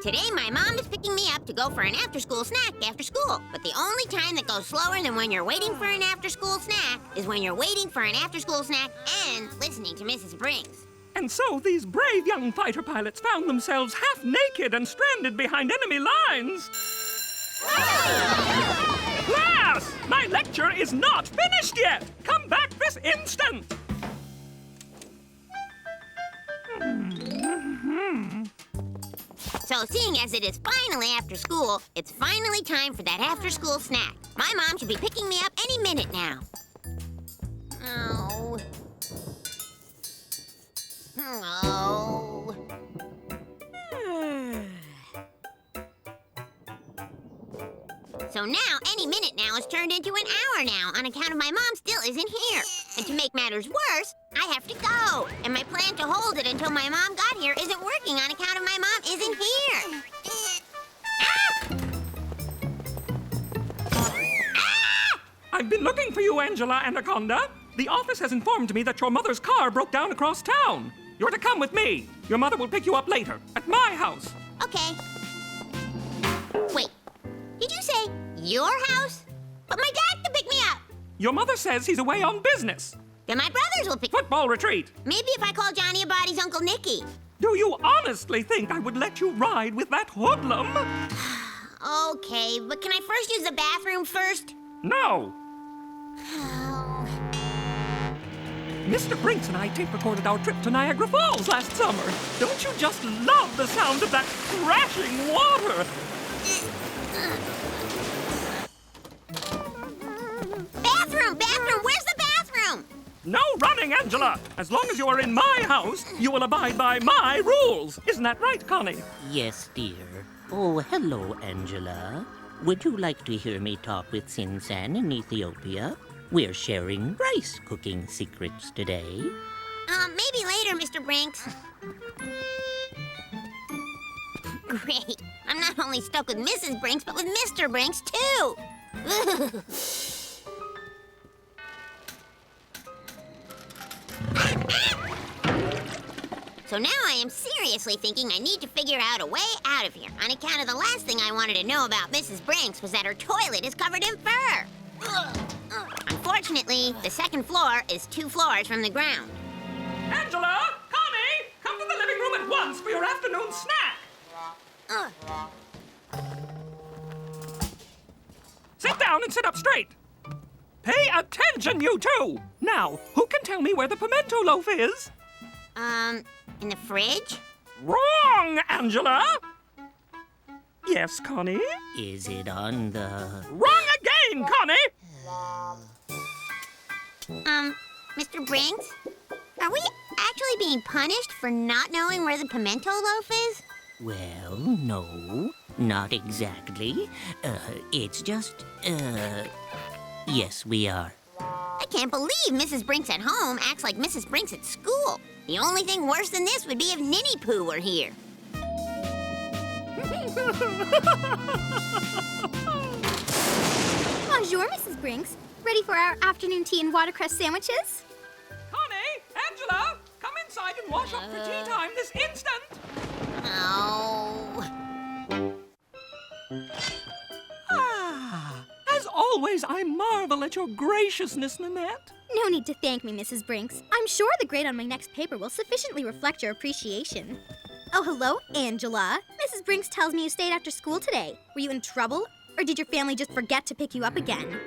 Today, my mom is picking me up to go for an after-school snack after school. But the only time that goes slower than when you're waiting for an after-school snack is when you're waiting for an after-school snack and listening to Mrs. Brinks. And so these brave young fighter pilots found themselves half naked and stranded behind enemy lines. Class! My lecture is not finished yet! Come back this instant! So seeing as it is finally after school, it's finally time for that after-school snack. My mom should be picking me up any minute now. Oh. Oh. So now, any minute now is turned into an hour now on account of my mom still isn't here. And to make matters worse, I have to go. And my plan to hold it until my mom got here isn't working on account of my mom isn't here. I've been looking for you, Angela Anaconda. The office has informed me that your mother's car broke down across town. You're to come with me. Your mother will pick you up later, at my house. Okay. Wait, did you say your house? But my dad can pick me up. Your mother says he's away on business. Then my brothers will pick... Football retreat. Maybe if I call Johnny Abody's Uncle Nicky. Do you honestly think I would let you ride with that hoodlum? Okay, but can I first use the bathroom first? No. Oh. Mr. Brinks and I tape-recorded our trip to Niagara Falls last summer. Don't you just love the sound of that crashing water? Bathroom! Where's the bathroom? No running, Angela! As long as you are in my house, you will abide by my rules. Isn't that right, Connie? Yes, dear. Oh, hello, Angela. Would you like to hear me talk with Sinsan in Ethiopia? We're sharing rice cooking secrets today. Maybe later, Mr. Brinks. Great. I'm not only stuck with Mrs. Brinks, but with Mr. Brinks, too. So now I am seriously thinking I need to figure out a way out of here, on account of the last thing I wanted to know about Mrs. Brinks was that her toilet is covered in fur. Unfortunately, the second floor is 2 floors from the ground. Angela! Connie! Come to the living room at once for your afternoon snack! Sit down and sit up straight. Pay attention, you two! Now, who can tell me where the pimento loaf is? In the fridge? Wrong, Angela! Yes, Connie? Is it on the... Wrong again, Connie! Mr. Brinks? Are we actually being punished for not knowing where the pimento loaf is? Well, no, not exactly. It's just, yes, we are. I can't believe Mrs. Brinks at home acts like Mrs. Brinks at school. The only thing worse than this would be if Ninny Poo were here. Bonjour, Mrs. Brinks. Ready for our afternoon tea and watercress sandwiches? Connie! Angela! Come inside and wash up for tea time this instant! Oh. As always, I marvel at your graciousness, Nannette. No need to thank me, Mrs. Brinks. I'm sure the grade on my next paper will sufficiently reflect your appreciation. Oh, hello, Angela. Mrs. Brinks tells me you stayed after school today. Were you in trouble? Or did your family just forget to pick you up again?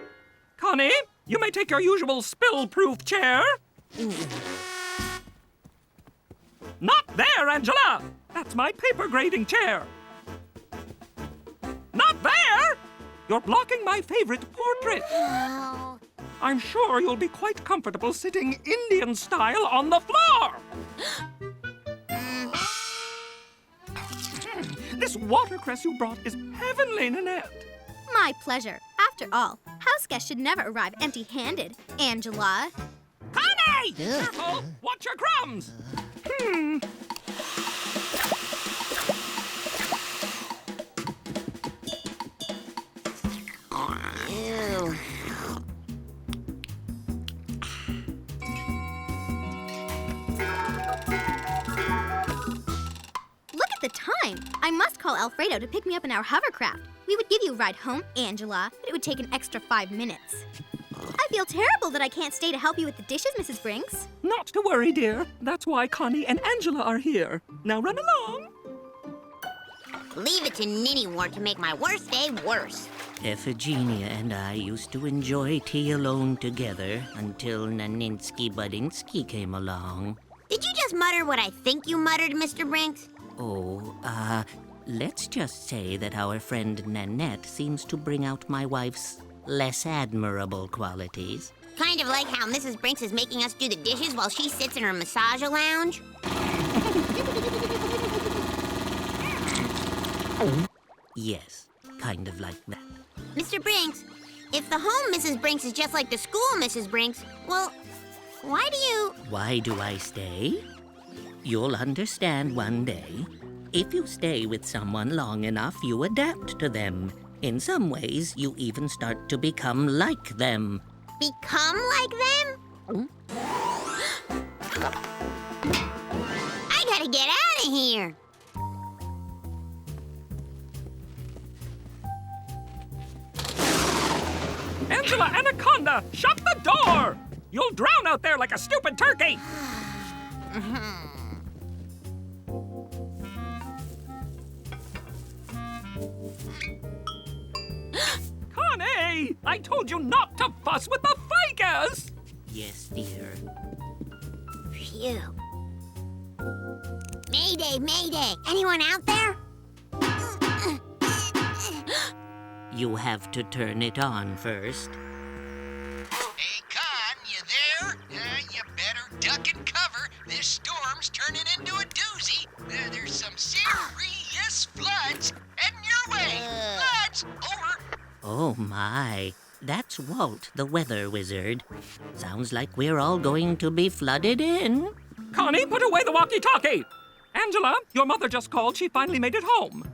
Connie, you may take your usual spill-proof chair. Not there, Angela! That's my paper grading chair. Not there! You're blocking my favorite portrait. Oh. I'm sure you'll be quite comfortable sitting Indian style on the floor. This watercress you brought is heavenly, Nannette. My pleasure. After all, house guests should never arrive empty-handed, Angela. Connie! Careful! Watch your crumbs! Ew. the time. I must call Alfredo to pick me up in our hovercraft. We would give you a ride home, Angela, but it would take an extra 5 minutes. I feel terrible that I can't stay to help you with the dishes, Mrs. Brinks. Not to worry, dear. That's why Connie and Angela are here. Now run along. Leave it to Ninny Wart to make my worst day worse. Iphigenia and I used to enjoy tea alone together until Naninsky Budinsky came along. Did you just mutter what I think you muttered, Mr. Brinks? Let's just say that our friend Nannette seems to bring out my wife's less admirable qualities. Kind of like how Mrs. Brinks is making us do the dishes while she sits in her massage lounge. Yes, kind of like that. Mr. Brinks, if the home Mrs. Brinks is just like the school Mrs. Brinks, well, why do you... Why do I stay? You'll understand one day. If you stay with someone long enough, you adapt to them. In some ways, you even start to become like them. Become like them? I gotta get out of here. Angela, Anaconda, shut the door! You'll drown out there like a stupid turkey! Connie! I told you not to fuss with the fakers! Yes, dear. Phew. Mayday, mayday! Anyone out there? You have to turn it on first. Hey, Con, you there? You better duck and cover. This storm's turning into a doozy. There's some serious floods heading your way. Floods, over. Oh my, that's Walt, the weather wizard. Sounds like we're all going to be flooded in. Connie, put away the walkie-talkie! Angela, your mother just called. She finally made it home.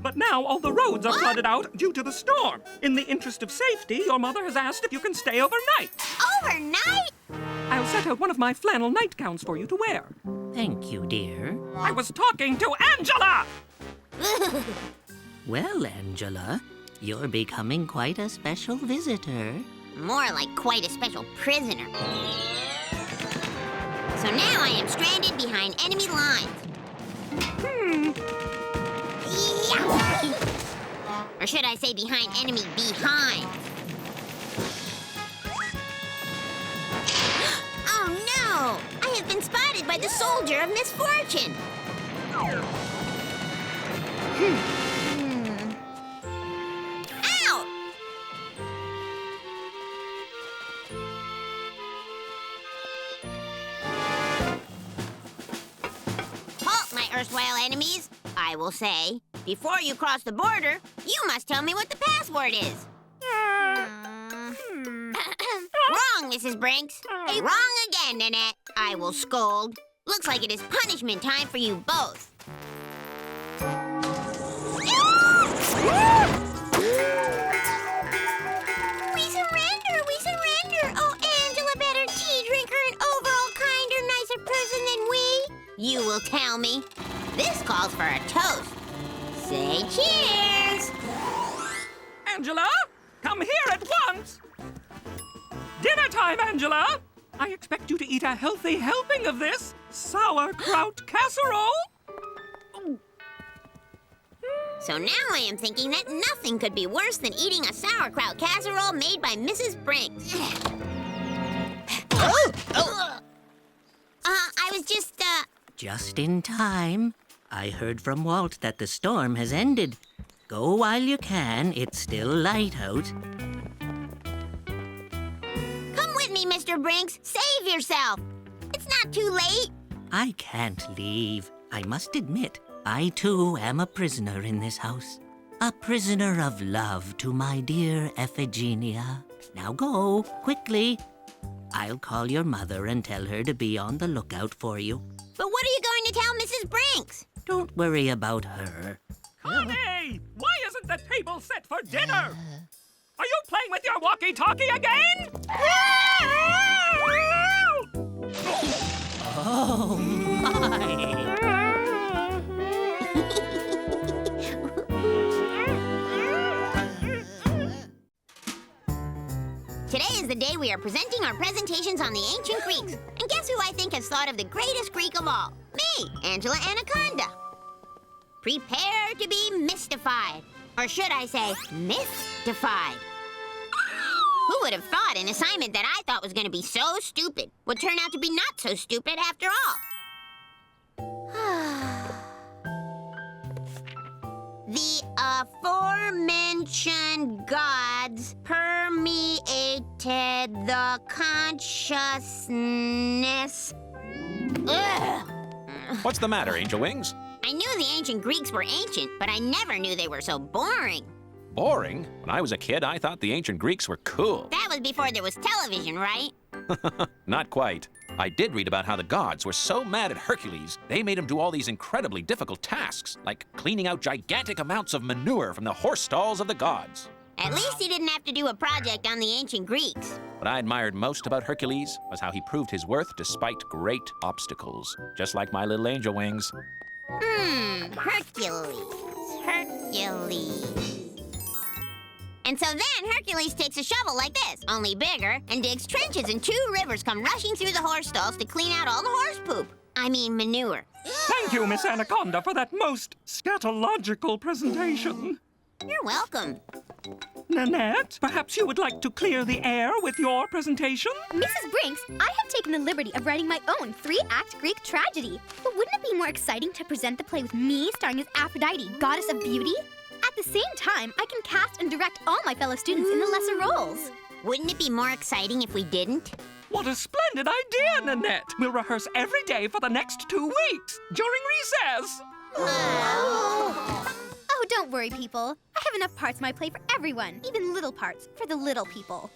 But now all the roads are flooded out due to the storm. In the interest of safety, your mother has asked if you can stay overnight. Overnight? I'll set out one of my flannel nightgowns for you to wear. Thank you, dear. I was talking to Angela! Well, Angela, you're becoming quite a special visitor. More like quite a special prisoner. So now I am stranded behind enemy lines. Or should I say behind enemy behind? Oh no! I have been spotted by the soldier of misfortune. Ow! Halt, my erstwhile enemies, I will say. Before you cross the border, you must tell me what the password is. Wrong, Mrs. Brinks. Wrong again, Nannette. I will scold. Looks like it is punishment time for you both. We surrender. Oh, Angela, better tea drinker and overall kinder, nicer person than we. You will tell me. This calls for a toast. Say cheers! Angela, come here at once! Dinner time, Angela! I expect you to eat a healthy helping of this sauerkraut casserole. So now I am thinking that nothing could be worse than eating a sauerkraut casserole made by Mrs. Brinks. I was just, Just in time. I heard from Walt that the storm has ended. Go while you can. It's still light out. Come with me, Mr. Brinks. Save yourself. It's not too late. I can't leave. I must admit, I too am a prisoner in this house. A prisoner of love to my dear Iphigenia. Now go, quickly. I'll call your mother and tell her to be on the lookout for you. But what are you going to tell Mrs. Brinks? Don't worry about her. Connie, why isn't the table set for dinner? Are you playing with your walkie-talkie again? Oh, my! we are presenting our presentations on the ancient Greeks. And guess who I think has thought of the greatest Greek of all? Me, Angela Anaconda. Prepare to be mystified. Or should I say, mystified? Who would have thought an assignment that I thought was going to be so stupid would turn out to be not so stupid after all? The aforementioned gods permeated the consciousness. Ugh. What's the matter, Angel Wings? I knew the ancient Greeks were ancient, but I never knew they were so boring. Boring? When I was a kid, I thought the ancient Greeks were cool. That was before there was television, right? Not quite. I did read about how the gods were so mad at Hercules, they made him do all these incredibly difficult tasks, like cleaning out gigantic amounts of manure from the horse stalls of the gods. At least he didn't have to do a project on the ancient Greeks. What I admired most about Hercules was how he proved his worth despite great obstacles, just like my little Angel Wings. Hercules. And so then Hercules takes a shovel like this, only bigger, and digs trenches, and 2 rivers come rushing through the horse stalls to clean out all the horse poop. I mean manure. Thank you, Miss Anaconda, for that most scatological presentation. You're welcome. Nanette, perhaps you would like to clear the air with your presentation? Mrs. Brinks, I have taken the liberty of writing my own 3-act Greek tragedy. But wouldn't it be more exciting to present the play with me starring as Aphrodite, goddess of beauty? At the same time, I can cast and direct all my fellow students in the lesser roles. Wouldn't it be more exciting if we didn't? What a splendid idea, Nanette! We'll rehearse every day for the next 2 weeks, during recess. Oh, don't worry, people. I have enough parts in my play for everyone, even little parts for the little people.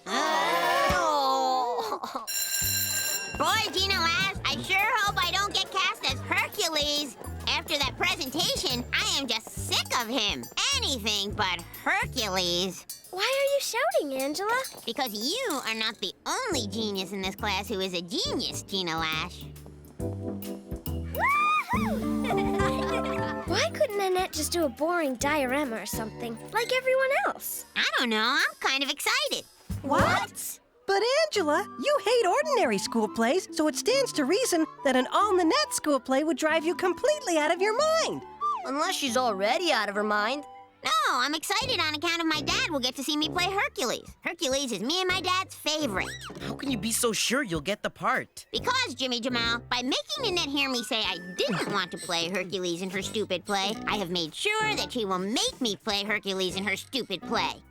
Boy, Gina Lass, I sure hope I don't get cast as Hercules. After that presentation, I am just sick of him. Anything but Hercules. Why are you shouting, Angela? Because you are not the only genius in this class who is a genius, Gina Lash. Why couldn't Nannette just do a boring diorama or something, like everyone else? I don't know, I'm kind of excited. What? But Angela, you hate ordinary school plays, so it stands to reason that an all-Nannette school play would drive you completely out of your mind. Unless she's already out of her mind. No, I'm excited on account of my dad will get to see me play Hercules. Hercules is me and my dad's favorite. How can you be so sure you'll get the part? Because, Jimmy Jamal, by making Nanette hear me say I didn't want to play Hercules in her stupid play, I have made sure that she will make me play Hercules in her stupid play.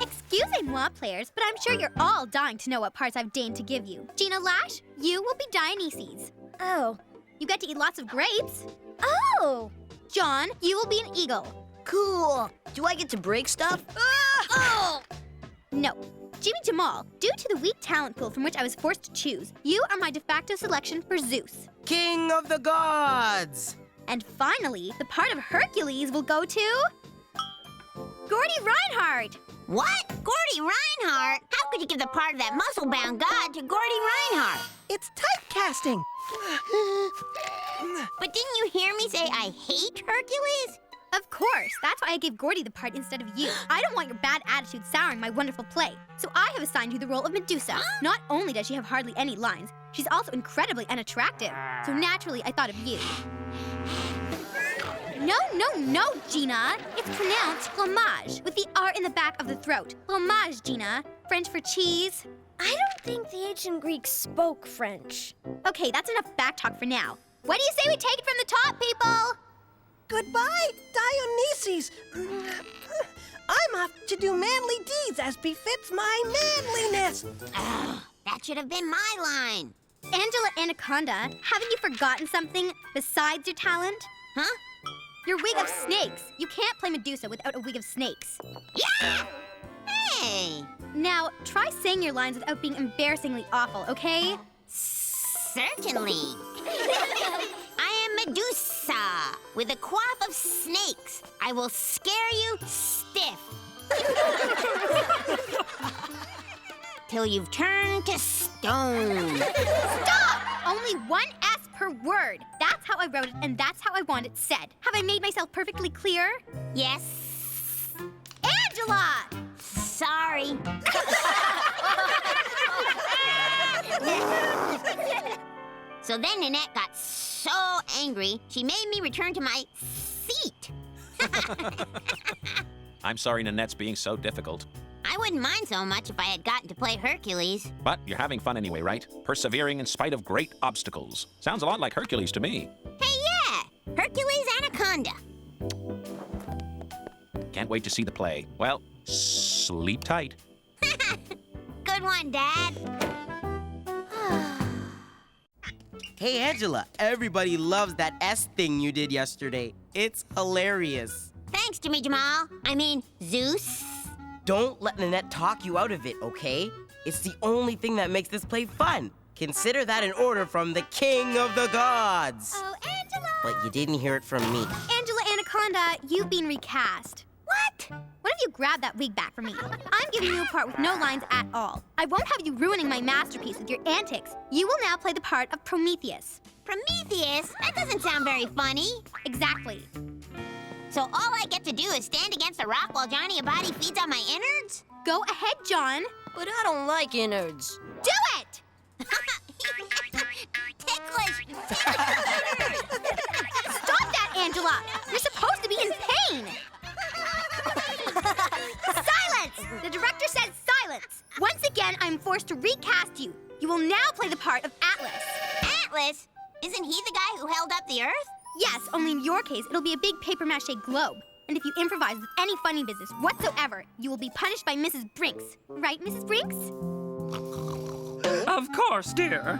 Excusez-moi, players, but I'm sure you're all dying to know what parts I've deigned to give you. Gina Lash, you will be Dionysus. Oh. You get to eat lots of grapes. Oh! John, you will be an eagle. Cool. Do I get to break stuff? Oh! No. Jimmy Jamal, due to the weak talent pool from which I was forced to choose, you are my de facto selection for Zeus. King of the gods! And finally, the part of Hercules will go to... Gordy Reinhardt! What? Gordy Reinhardt? How could you give the part of that muscle-bound god to Gordy Reinhardt? It's typecasting. But didn't you hear me say I hate Hercules? Of course. That's why I gave Gordy the part instead of you. I don't want your bad attitude souring my wonderful play. So I have assigned you the role of Medusa. Not only does she have hardly any lines, she's also incredibly unattractive. So naturally, I thought of you. No, Gina. It's pronounced fromage, with the R in the back of the throat. Fromage, Gina. French for cheese. I don't think the ancient Greeks spoke French. Okay, that's enough back talk for now. What do you say we take it from the top, people? Goodbye, Dionysus. I'm off to do manly deeds as befits my manliness. That should have been my line. Angela Anaconda, haven't you forgotten something besides your talent? Huh? Your wig of snakes. You can't play Medusa without a wig of snakes. Yeah! Hey! Now, try saying your lines without being embarrassingly awful, okay? Certainly. I am Medusa, with a coif of snakes. I will scare you stiff. Till you've turned to stone. Stop! Only one S per word. That's how I wrote it, and that's how I want it said. Have I made myself perfectly clear? Yes. Angela! Sorry. So then Nanette got so angry, she made me return to my seat. I'm sorry Nanette's being so difficult. I wouldn't mind so much if I had gotten to play Hercules. But you're having fun anyway, right? Persevering in spite of great obstacles. Sounds a lot like Hercules to me. Hey, yeah! Hercules Anaconda. Can't wait to see the play. Well, sleep tight. Good one, Dad. Hey, Angela, everybody loves that S thing you did yesterday. It's hilarious. Thanks, Jimmy Jamal. I mean, Zeus. Don't let Nanette talk you out of it, okay? It's the only thing that makes this play fun. Consider that an order from the King of the Gods. Oh, Angela! But you didn't hear it from me. Angela Anaconda, you've been recast. What? What if you grab that wig back from me? I'm giving you a part with no lines at all. I won't have you ruining my masterpiece with your antics. You will now play the part of Prometheus. Prometheus? That doesn't sound very funny. Exactly. So all I get to do is stand against a rock while Johnny Abadi feeds on my innards? Go ahead, John. But I don't like innards. Do it! Ticklish! Stop that, Angela! You're supposed to be in pain! Silence! The director says silence! Once again, I'm forced to recast you. You will now play the part of Atlas. Atlas? Isn't he the guy who held up the Earth? Yes, only in your case, it'll be a big papier-mâché globe. And if you improvise with any funny business whatsoever, you will be punished by Mrs. Brinks. Right, Mrs. Brinks? Of course, dear.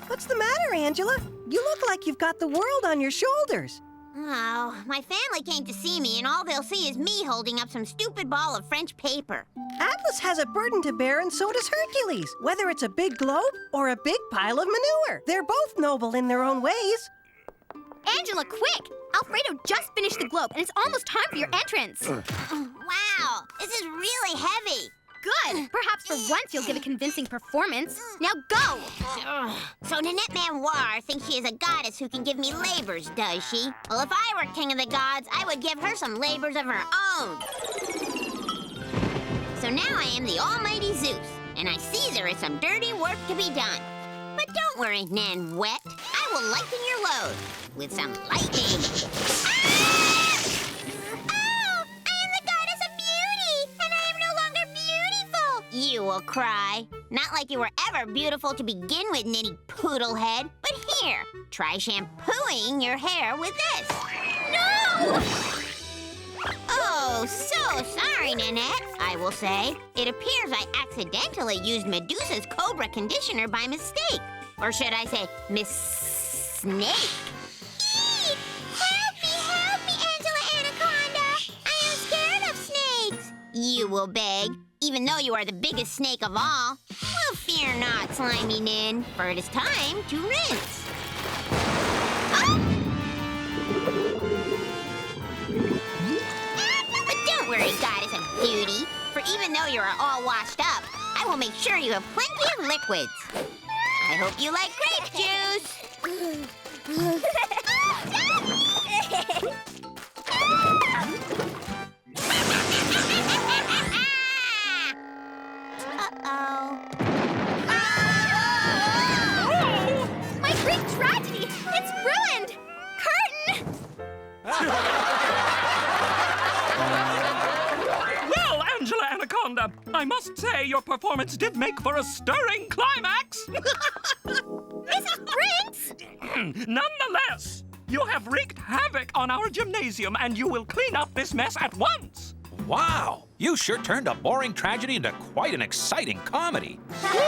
What's the matter, Angela? You look like you've got the world on your shoulders. Oh, my family came to see me, and all they'll see is me holding up some stupid ball of French paper. Atlas has a burden to bear, and so does Hercules. Whether it's a big globe or a big pile of manure. They're both noble in their own ways. Angela, quick! Alfredo just finished the globe, and it's almost time for your entrance. Wow, this is really heavy. Good! Perhaps for once you'll give a convincing performance. Now go! So Nannette Manoir thinks she is a goddess who can give me labors, does she? Well, if I were king of the gods, I would give her some labors of her own. So now I am the almighty Zeus, and I see there is some dirty work to be done. But don't worry, Nannette. I will lighten your load with some lightning. Ah! Oh, I am the goddess of beauty, and I am no longer beautiful. You will cry. Not like you were ever beautiful to begin with, Ninny Poodlehead. But here, try shampooing your hair with this. No! Oh, so sorry, Nanette, I will say. It appears I accidentally used Medusa's Cobra conditioner by mistake. Or should I say, Miss Snake? Eee! Help me, Angela Anaconda! I am scared of snakes. You will beg, even though you are the biggest snake of all. Well, fear not, slimy Nin, for it is time to rinse. Oh! But don't worry, goddess of beauty, for even though you are all washed up, I will make sure you have plenty of liquids. I hope you like grape juice. Uh-oh. My Greek tragedy! It's ruined! Curtain! Well, Angela Anaconda, I must say your performance did make for a stirring climax. Mrs. Brinks! Nonetheless, you have wreaked havoc on our gymnasium, and you will clean up this mess at once. Wow! You sure turned a boring tragedy into quite an exciting comedy. I'll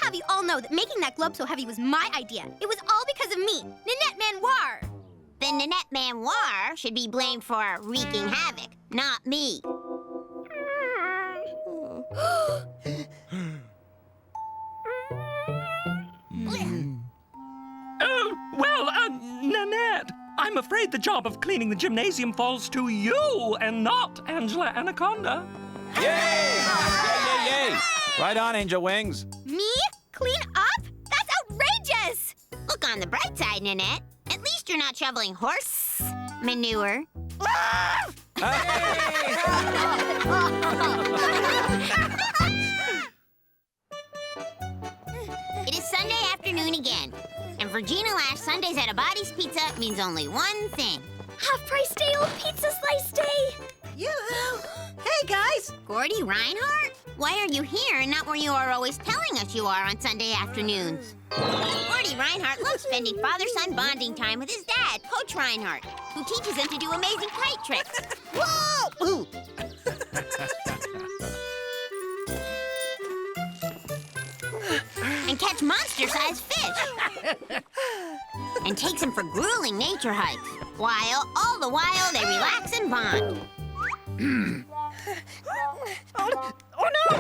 have you all know that making that globe so heavy was my idea. It was all because of me, Nannette Manoir. Then Nannette Manoir should be blamed for wreaking havoc, not me. Nanette, I'm afraid the job of cleaning the gymnasium falls to you and not Angela Anaconda. Yay! Yay, yay, yay! Right on, Angel Wings. Me? Clean up? That's outrageous! Look on the bright side, Nanette. At least you're not shoveling horse manure. It is Sunday afternoon again. And for Gina Lash, Sundays at Abadi's Pizza means only one thing. Half-price day old pizza slice day! Yoo-hoo! Hey, guys! Gordy Reinhardt? Why are you here and not where you are always telling us you are on Sunday afternoons? Gordy Reinhardt loves spending father-son bonding time with his dad, Coach Reinhardt, who teaches him to do amazing kite tricks. Whoa! Ooh. And catch monster-sized fish. And takes him for grueling nature hikes, all the while they relax and bond. Oh no!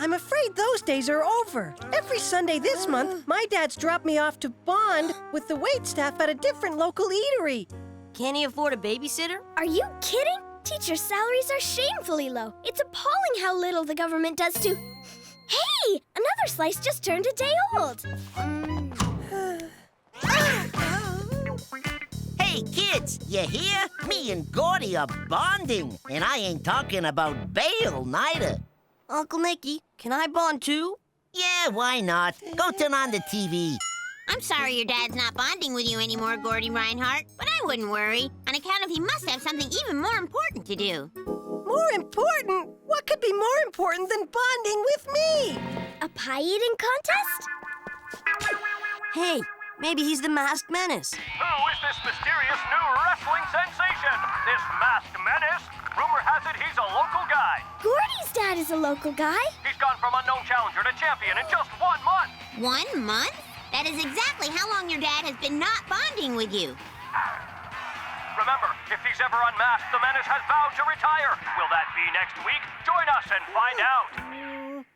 I'm afraid those days are over. Every Sunday this month, my dad's dropped me off to bond with the waitstaff at a different local eatery. Can't he afford a babysitter? Are you kidding? Teachers' salaries are shamefully low. It's appalling how little the government does to... Hey! Another slice just turned a day old. Hey, kids, you hear? Me and Gordy are bonding, and I ain't talking about bail, neither. Uncle Nicky, can I bond too? Yeah, why not? Go turn on the TV. I'm sorry your dad's not bonding with you anymore, Gordy Reinhardt, but I wouldn't worry, on account of he must have something even more important to do. More important? What could be more important than bonding with me? A pie eating contest? Hey, maybe he's the masked menace. Who is this mysterious new wrestling sensation? This masked menace? Rumor has it he's a local guy. Gordy's dad is a local guy. He's gone from unknown challenger to champion in just 1 month. 1 month? That is exactly how long your dad has been not bonding with you. Remember, if he's ever unmasked, the menace has vowed to retire. Will that be next week? Join us and find out.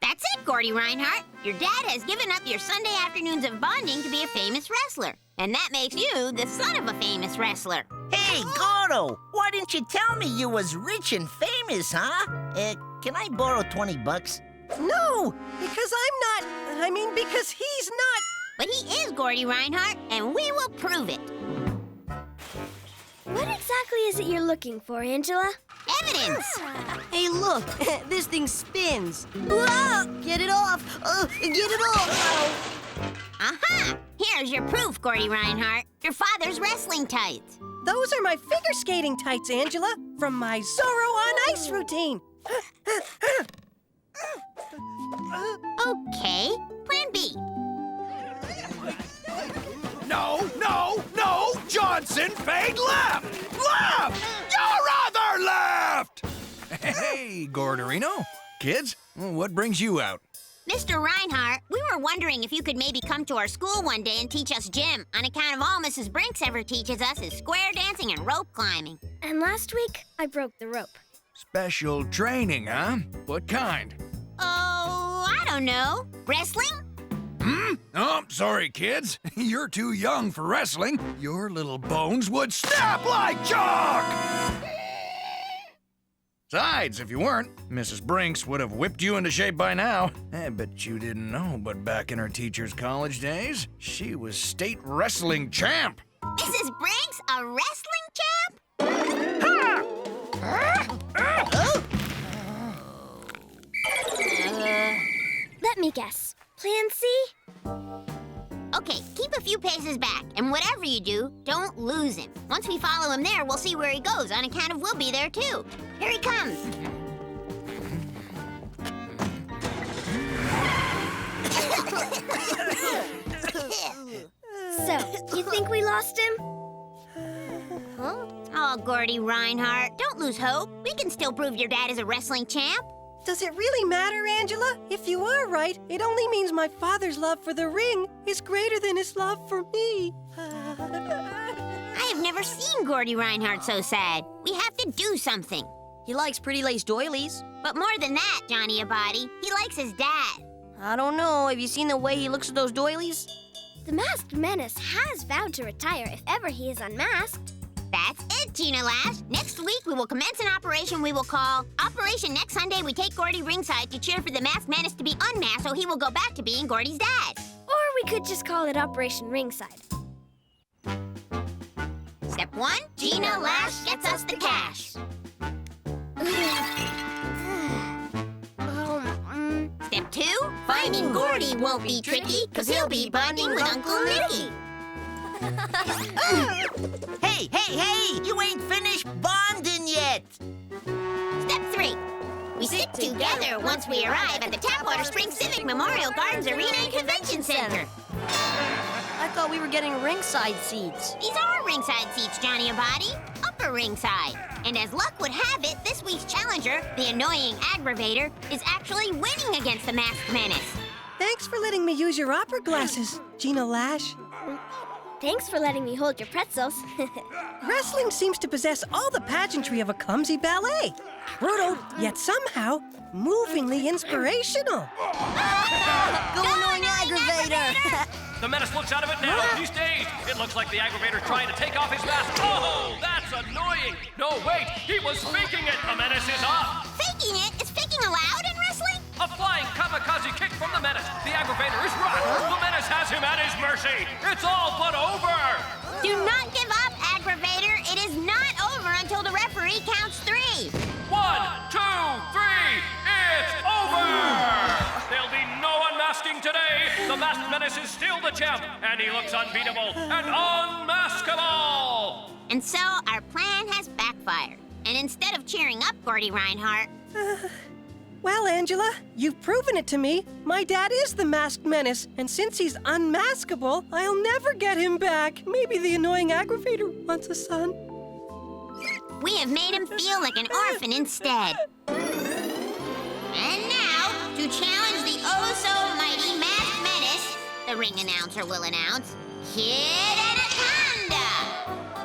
That's it, Gordy Reinhardt. Your dad has given up your Sunday afternoons of bonding to be a famous wrestler. And that makes you the son of a famous wrestler. Hey, Gordo, why didn't you tell me you was rich and famous, huh? Can I borrow 20 bucks? No, because because he's not. But he is Gordy Reinhardt, and we will prove it. What exactly is it you're looking for, Angela? Evidence! Hey, look, this thing spins. Whoa! Get it off! Get it off! Aha! Here's your proof, Gordy Reinhardt. Your father's wrestling tights. Those are my figure skating tights, Angela, from my Zorro on Ice routine. Okay, plan B. No! Johnson, fade left! Left! Your other left! Hey, Gordorino. Kids, what brings you out? Mr. Reinhardt, we were wondering if you could maybe come to our school one day and teach us gym, on account of all Mrs. Brinks ever teaches us is square dancing and rope climbing. And last week, I broke the rope. Special training, huh? What kind? Oh, I don't know. Wrestling? Oh, sorry, kids. You're too young for wrestling. Your little bones would snap like chalk! Besides, if you weren't, Mrs. Brinks would have whipped you into shape by now. But you didn't know, but back in her teacher's college days, she was state wrestling champ. Mrs. Brinks, a wrestling champ? Let me guess. Plan C? Okay, keep a few paces back, and whatever you do, don't lose him. Once we follow him there, we'll see where he goes, on account of we'll be there too. Here he comes. So, you think we lost him? Huh? Oh, Gordy Reinhardt, don't lose hope. We can still prove your dad is a wrestling champ. Does it really matter, Angela? If you are right, it only means my father's love for the ring is greater than his love for me. I have never seen Gordy Reinhardt so sad. We have to do something. He likes pretty lace doilies. But more than that, Johnny Abadi, he likes his dad. I don't know. Have you seen the way he looks at those doilies? The masked menace has vowed to retire if ever he is unmasked. That's it, Gina Lash. Next week, we will commence an operation we will call Operation Next Sunday We Take Gordy Ringside to cheer for the masked menace to be unmasked so he will go back to being Gordy's dad. Or we could just call it Operation Ringside. Step Step 1, Gina Lash gets us the cash. Step 2, finding Gordy won't be tricky, because he'll be bonding with Uncle Nicky. Hey! You ain't finished bonding yet! Step 3, we sit together once we arrive at the Tapwater Springs Civic Memorial Gardens Arena and Convention Center. I thought we were getting ringside seats. These are ringside seats, Johnny Abadi. Upper ringside. And as luck would have it, this week's challenger, the annoying aggravator, is actually winning against the Masked Menace. Thanks for letting me use your opera glasses, Gina Lash. Thanks for letting me hold your pretzels. Wrestling seems to possess all the pageantry of a clumsy ballet. Brutal, yet somehow movingly inspirational. Go annoying aggravator! The menace looks out of it now. He's dazed. It looks like the aggravator trying to take off his mask. Oh, that's annoying. No, wait. He was faking it. The menace is up. Faking it? Is faking allowed in wrestling? A flying kamikaze kick from the menace. The aggravator is rocked. The menace has him at his mercy. It's all but over. Do not give up, aggravator. It is not over until the referee counts 3. 1, 2, 3. It's over. There'll be no unmasking today. The masked menace is still the champ, and he looks unbeatable and unmaskable. And so our plan has backfired. And instead of cheering up Gordy Reinhardt... Well, Angela, you've proven it to me. My dad is the Masked Menace, and since he's unmaskable, I'll never get him back. Maybe the annoying aggravator wants a son. We have made him feel like an orphan instead. And now, to challenge the oh-so-mighty Masked Menace, the ring announcer will announce, Kid Anaconda!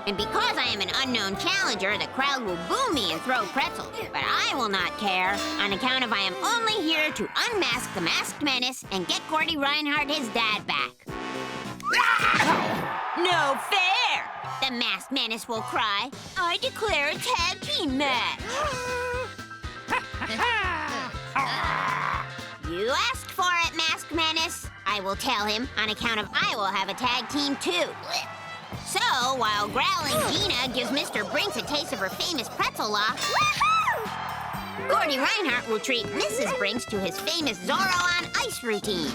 And because I am an unknown challenger, the crowd will boo me and throw pretzels. But I will not care, on account of I am only here to unmask the Masked Menace and get Gordy Reinhardt his dad back. No fair! The Masked Menace will cry, I declare a tag team match. You asked for it, Masked Menace. I will tell him, on account of I will have a tag team too. So, while growling Gina gives Mr. Brinks a taste of her famous pretzel lock, Gordy Reinhardt will treat Mrs. Brinks to his famous Zorro on Ice routine.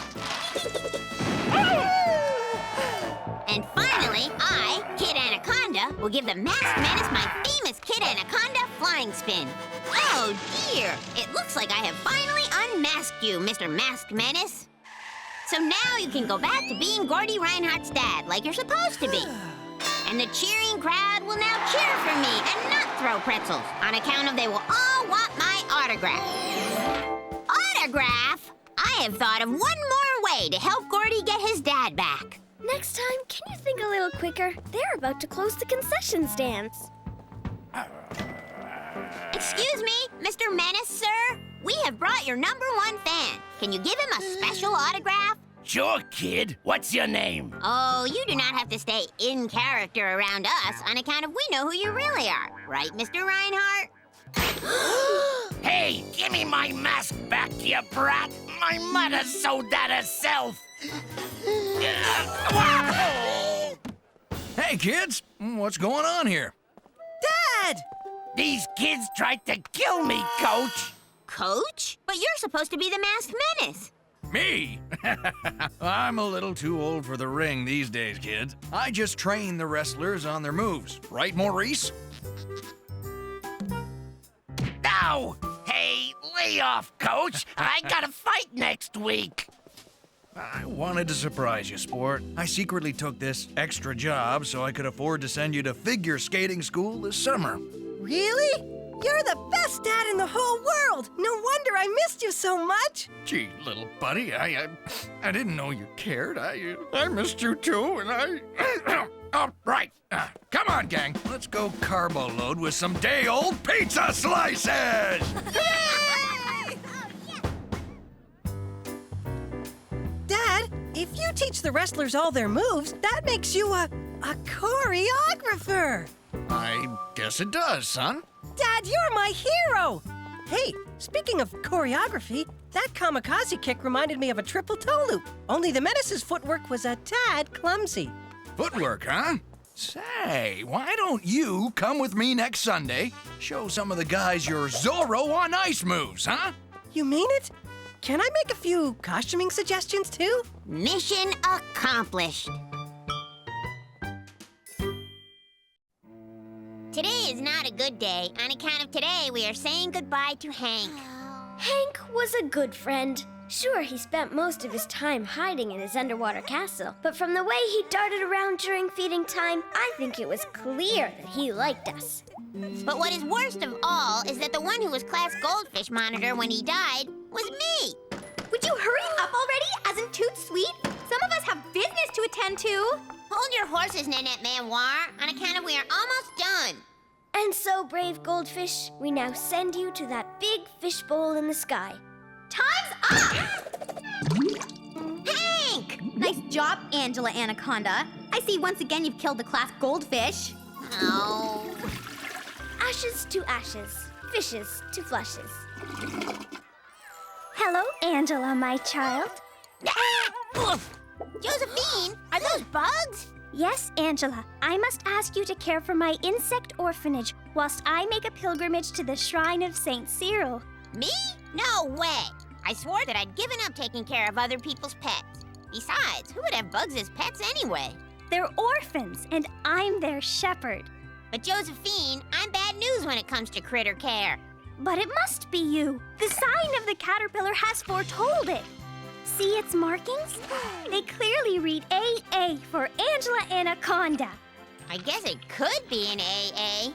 And finally, I, Kid Anaconda, will give the Masked Menace my famous Kid Anaconda flying spin. Oh dear, it looks like I have finally unmasked you, Mr. Masked Menace. So now you can go back to being Gordy Reinhardt's dad, like you're supposed to be. And the cheering crowd will now cheer for me and not throw pretzels, on account of they will all want my autograph. Autograph? I have thought of one more way to help Gordy get his dad back. Next time, can you think a little quicker? They're about to close the concession stands. Excuse me, Mr. Menace, sir? We have brought your #1 fan. Can you give him a special autograph? Sure, kid. What's your name? Oh, you do not have to stay in character around us on account of we know who you really are. Right, Mr. Reinhardt? Hey, give me my mask back, you brat. My mother sewed that herself. Hey, kids. What's going on here? Dad! These kids tried to kill me, Coach. Coach? But you're supposed to be the Masked Menace. Me? I'm a little too old for the ring these days, kids. I just train the wrestlers on their moves. Right, Maurice? Ow! Hey, lay off, Coach. I got a fight next week. I wanted to surprise you, sport. I secretly took this extra job so I could afford to send you to figure skating school this summer. Really? You're the best dad in the whole world! No wonder I missed you so much! Gee, little buddy, I didn't know you cared. I missed you too, and I... Oh, right. Come on, gang. Let's go carbo load with some day-old pizza slices! Dad, if you teach the wrestlers all their moves, that makes you a choreographer! I guess it does, son. Dad, you're my hero! Hey, speaking of choreography, that kamikaze kick reminded me of a triple toe loop. Only the Menace's footwork was a tad clumsy. Footwork, huh? Say, why don't you come with me next Sunday? Show some of the guys your Zorro on Ice moves, huh? You mean it? Can I make a few costuming suggestions too? Mission accomplished. Today is not a good day. On account of today, we are saying goodbye to Hank. Hank was a good friend. Sure, he spent most of his time hiding in his underwater castle, but from the way he darted around during feeding time, I think it was clear that he liked us. But what is worst of all is that the one who was class goldfish monitor when he died was me. Would you hurry up already? As in toot sweet? Some of us have business to attend to. Hold your horses, Nannette Manoir, on account of we are almost done. And so, brave goldfish, we now send you to that big fishbowl in the sky. Time's up! Hank! Nice job, Angela Anaconda. I see once again you've killed the class goldfish. Oh. Ashes to ashes, fishes to flushes. Hello, Angela, my child. Josephine, are those bugs? Yes, Angela. I must ask you to care for my insect orphanage whilst I make a pilgrimage to the shrine of St. Cyril. Me? No way. I swore that I'd given up taking care of other people's pets. Besides, who would have bugs as pets anyway? They're orphans, and I'm their shepherd. But Josephine, I'm bad news when it comes to critter care. But it must be you. The sign of the caterpillar has foretold it. See its markings? They clearly read AA for Angela Anaconda. I guess it could be an AA.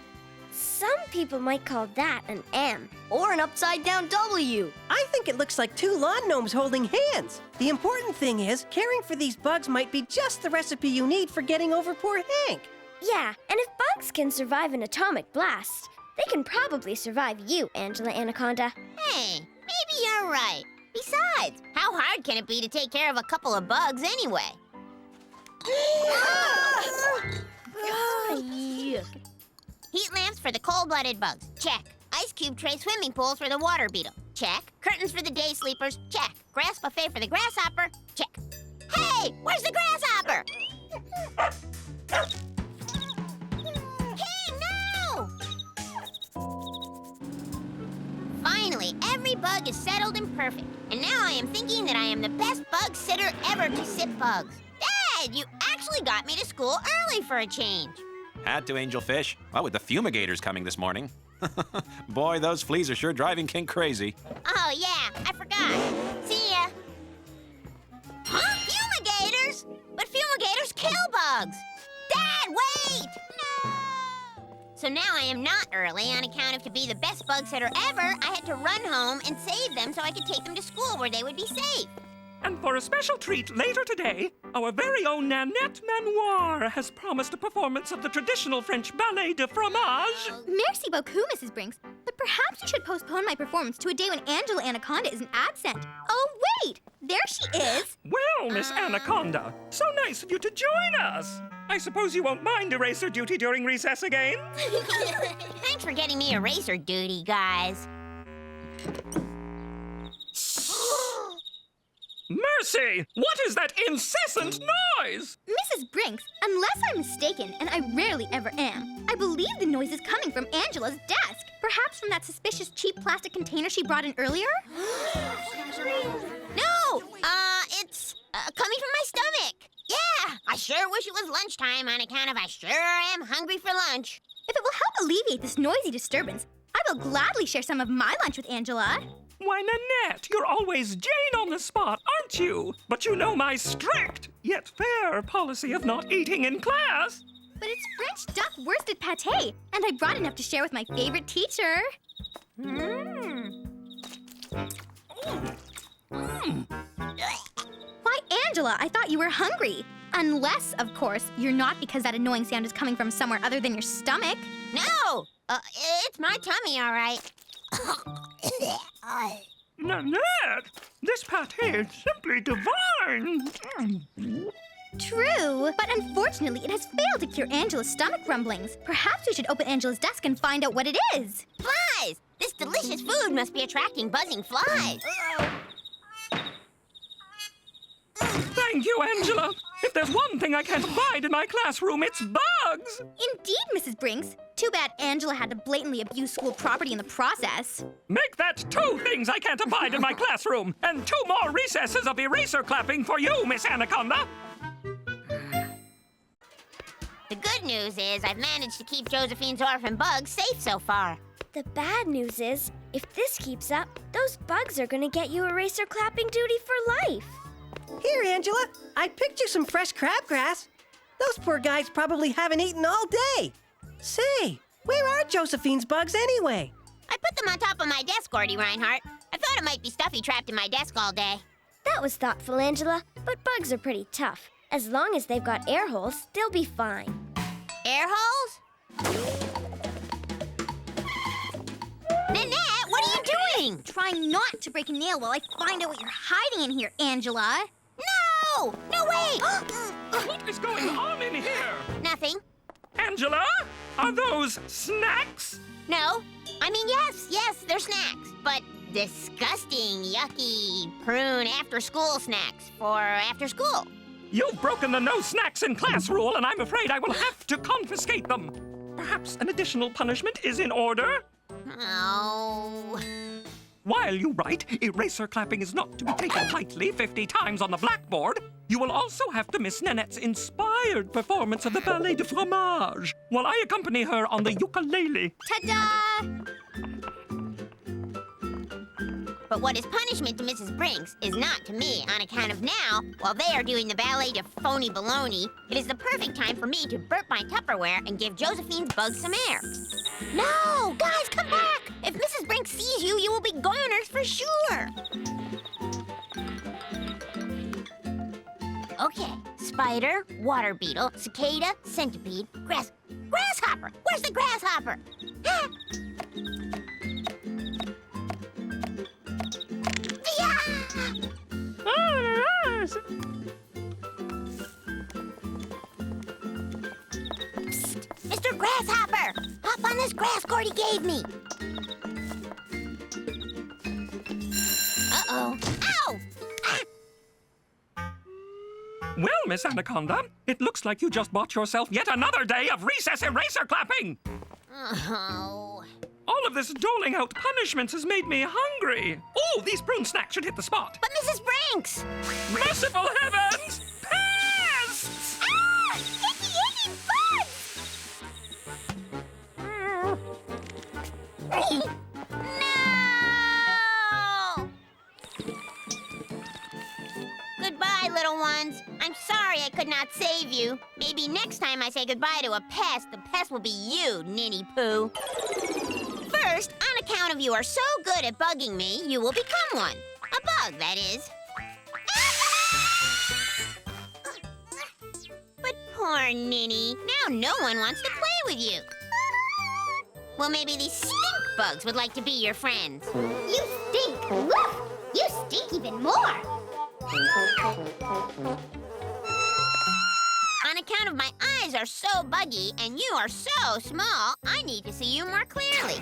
Some people might call that an M. Or an upside-down W. I think it looks like two lawn gnomes holding hands. The important thing is, caring for these bugs might be just the recipe you need for getting over poor Hank. Yeah, and if bugs can survive an atomic blast, they can probably survive you, Angela Anaconda. Hey, maybe you're right. Besides, how hard can it be to take care of a couple of bugs anyway? Heat lamps for the cold-blooded bugs. Check. Ice cube tray swimming pools for the water beetle. Check. Curtains for the day sleepers. Check. Grass buffet for the grasshopper. Check. Hey, where's the grasshopper? Hey, no! Finally, every bug is settled and perfect. And now I am thinking that I am the best bug sitter ever to sit bugs. Dad, you actually got me to school early for a change. Had to, Angelfish. Well, with the fumigators coming this morning. Boy, those fleas are sure driving King crazy. Oh, yeah, I forgot. See ya. Huh? Fumigators? But fumigators kill bugs. Dad, wait! No! So now I am not early on account of to be the best bug sitter ever, I had to run home and save them so I could take them to school where they would be safe. And for a special treat later today, our very own Nannette Manoir has promised a performance of the traditional French ballet de fromage. Merci beaucoup, Mrs. Brinks. But perhaps you should postpone my performance to a day when Angela Anaconda isn't absent. Oh, wait! There she is! Well, Miss Anaconda, so nice of you to join us. I suppose you won't mind eraser duty during recess again? Thanks for getting me eraser duty, guys. Mercy! What is that incessant noise? Mrs. Brinks, unless I'm mistaken, and I rarely ever am, I believe the noise is coming from Angela's desk. Perhaps from that suspicious cheap plastic container she brought in earlier? No! It's coming from my stomach. Yeah, I sure wish it was lunchtime on account of I sure am hungry for lunch. If it will help alleviate this noisy disturbance, I will gladly share some of my lunch with Angela. Why, Nannette, you're always Jane on the spot, aren't you? But you know my strict, yet fair policy of not eating in class. But it's French duck worsted pâté, and I brought enough to share with my favorite teacher. Why, Angela, I thought you were hungry. Unless, of course, you're not because that annoying sound is coming from somewhere other than your stomach. No! It's my tummy, all right. Nannette, this pâté is simply divine. True, but unfortunately it has failed to cure Angela's stomach rumblings. Perhaps we should open Angela's desk and find out what it is. Flies! This delicious food must be attracting buzzing flies. Thank you, Angela. If there's one thing I can't abide in my classroom, it's bugs. bugs! Indeed, Mrs. Brinks. Too bad Angela had to blatantly abuse school property in the process. Make that 2 things I can't abide in my classroom, and 2 more recesses of eraser clapping for you, Miss Anaconda! The good news is I've managed to keep Josephine's orphan bugs safe so far. The bad news is, if this keeps up, those bugs are gonna get you eraser clapping duty for life. Here, Angela, I picked you some fresh crabgrass. Those poor guys probably haven't eaten all day. Say, where are Josephine's bugs anyway? I put them on top of my desk, Gordy Reinhardt. I thought it might be stuffy trapped in my desk all day. That was thoughtful, Angela, but bugs are pretty tough. As long as they've got air holes, they'll be fine. Air holes? Nanette, what are you doing? Trying not to break a nail while I find out what you're hiding in here, Angela. No! No, wait! What is going on in here? Nothing. Angela? Are those snacks? No. I mean, yes, they're snacks. But disgusting, yucky prune after-school snacks for after school. You've broken the no snacks in class rule, and I'm afraid I will have to confiscate them. Perhaps an additional punishment is in order? Oh. While you write, eraser clapping is not to be taken lightly 50 times on the blackboard. You will also have to miss Nanette's inspired performance of the ballet de fromage, while I accompany her on the ukulele. Ta-da! But what is punishment to Mrs. Brinks is not to me, on account of now, while they are doing the ballet de phony baloney, it is the perfect time for me to burp my Tupperware and give Josephine's bugs some air. No! Guys, come back! If Mrs. Brinks sees you, you will be goners for sure! Okay, spider, water beetle, cicada, centipede, grasshopper! Where's the grasshopper? Ah! Psst, Mr. Grasshopper! Hop on this grass Gordy gave me! Uh-oh. Ow! Ah! Well, Miss Anaconda, it looks like you just bought yourself yet another day of recess eraser clapping! Oh. All of this doling out punishments has made me hungry. Oh, these prune snacks should hit the spot. But Mrs. Brinks! Merciful heavens! Pests! Ah! Icky bugs! No! Goodbye, little ones. I'm sorry I could not save you. Maybe next time I say goodbye to a pest, the pest will be you, Ninny Poo. First, on account of you are so good at bugging me, you will become one. A bug, that is. But poor Ninny, now no one wants to play with you. Well, maybe these stink bugs would like to be your friends. You stink! Woof! You stink even more! On account of my eyes are so buggy and you are so small, I need to see you more clearly.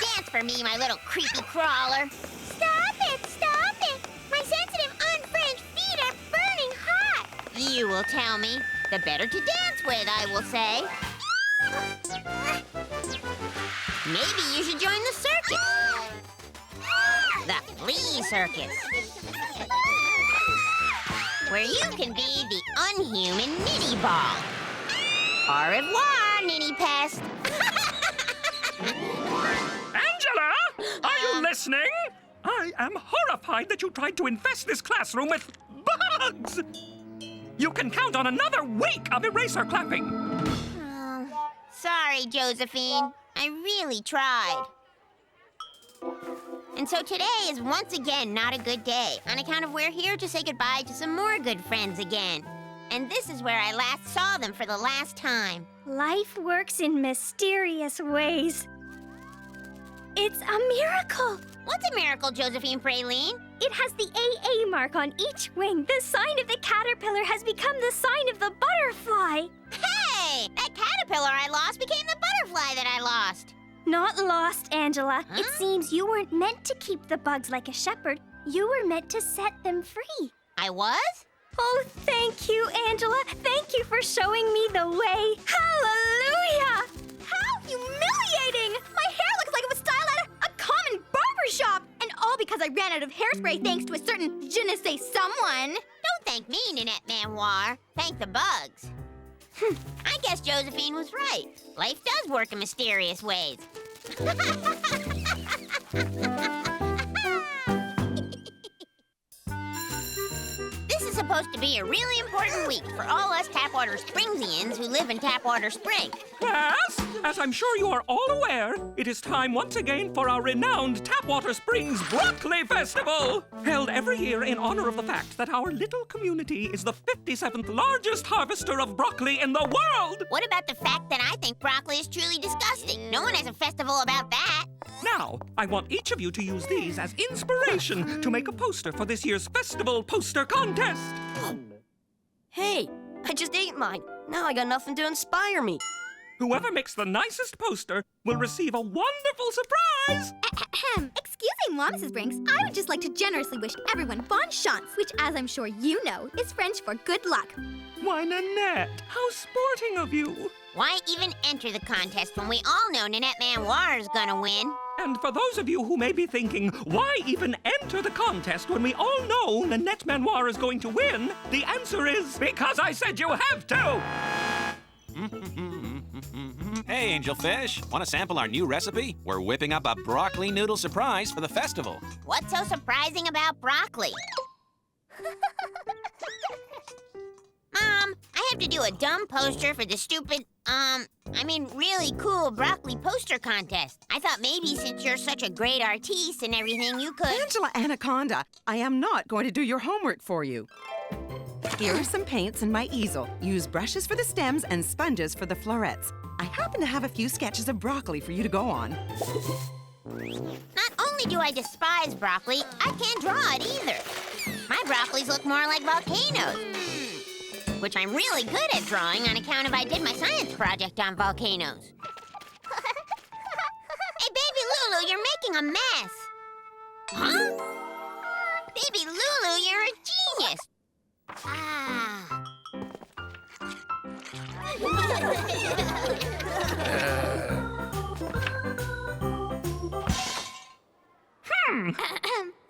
Dance for me, my little creepy crawler. Stop it! Stop it! My sensitive, unfringed feet are burning hot. You will tell me. The better to dance with, I will say. Maybe you should join the circus. The flea circus. Where you can be the unhuman Nitty Ball. Au revoir, Ninny Pest. Angela! Are you listening? I am horrified that you tried to infest this classroom with bugs! You can count on another week of eraser clapping. Oh, sorry, Josephine. I really tried. And so today is once again not a good day, on account of we're here to say goodbye to some more good friends again. And this is where I last saw them for the last time. Life works in mysterious ways. It's a miracle! What's a miracle, Josephine Praline? It has the AA mark on each wing. The sign of the caterpillar has become the sign of the butterfly. Hey! That caterpillar I lost became the butterfly that I lost. Not lost, Angela. Huh? It seems you weren't meant to keep the bugs like a shepherd. You were meant to set them free. I was? Oh, thank you, Angela. Thank you for showing me the way. Hallelujah! How humiliating! My hair looks like it was styled at a common barber shop! And all because I ran out of hairspray thanks to a certain je ne sais someone. Don't thank me, Nannette Manoir. Thank the bugs. I guess Josephine was right. Life does work in mysterious ways. This is supposed to be a really important week for all us Tapwater Springsians who live in Tapwater Spring. Yes, as I'm sure you are all aware, it is time once again for our renowned Tapwater Springs Broccoli Festival! Held every year in honor of the fact that our little community is the 57th largest harvester of broccoli in the world! What about the fact that I think broccoli is truly disgusting? No one has a festival about that. Now, I want each of you to use these as inspiration to make a poster for this year's festival poster contest. Hey, I just ate mine. Now I got nothing to inspire me. Whoever makes the nicest poster will receive a wonderful surprise! Excuse moi, Mrs. Brinks. I would just like to generously wish everyone bonne chance, which, as I'm sure you know, is French for good luck. Why, Nannette, how sporting of you! Why even enter the contest when we all know Nannette Manoir is gonna win? And for those of you who may be thinking, why even enter the contest when we all know Nannette Manoir is going to win? The answer is, because I said you have to! Hey, Angelfish, want to sample our new recipe? We're whipping up a broccoli noodle surprise for the festival. What's so surprising about broccoli? Mom, I have to do a dumb poster for the stupid, really cool broccoli poster contest. I thought maybe since you're such a great artiste and everything, you could... Angela Anaconda, I am not going to do your homework for you. Here are some paints and my easel. Use brushes for the stems and sponges for the florets. I happen to have a few sketches of broccoli for you to go on. Not only do I despise broccoli, I can't draw it either. My broccolis look more like volcanoes, which I'm really good at drawing on account of I did my science project on volcanoes. Hey, Baby Lulu, you're making a mess. Huh? Baby Lulu, you're a genius. Ah.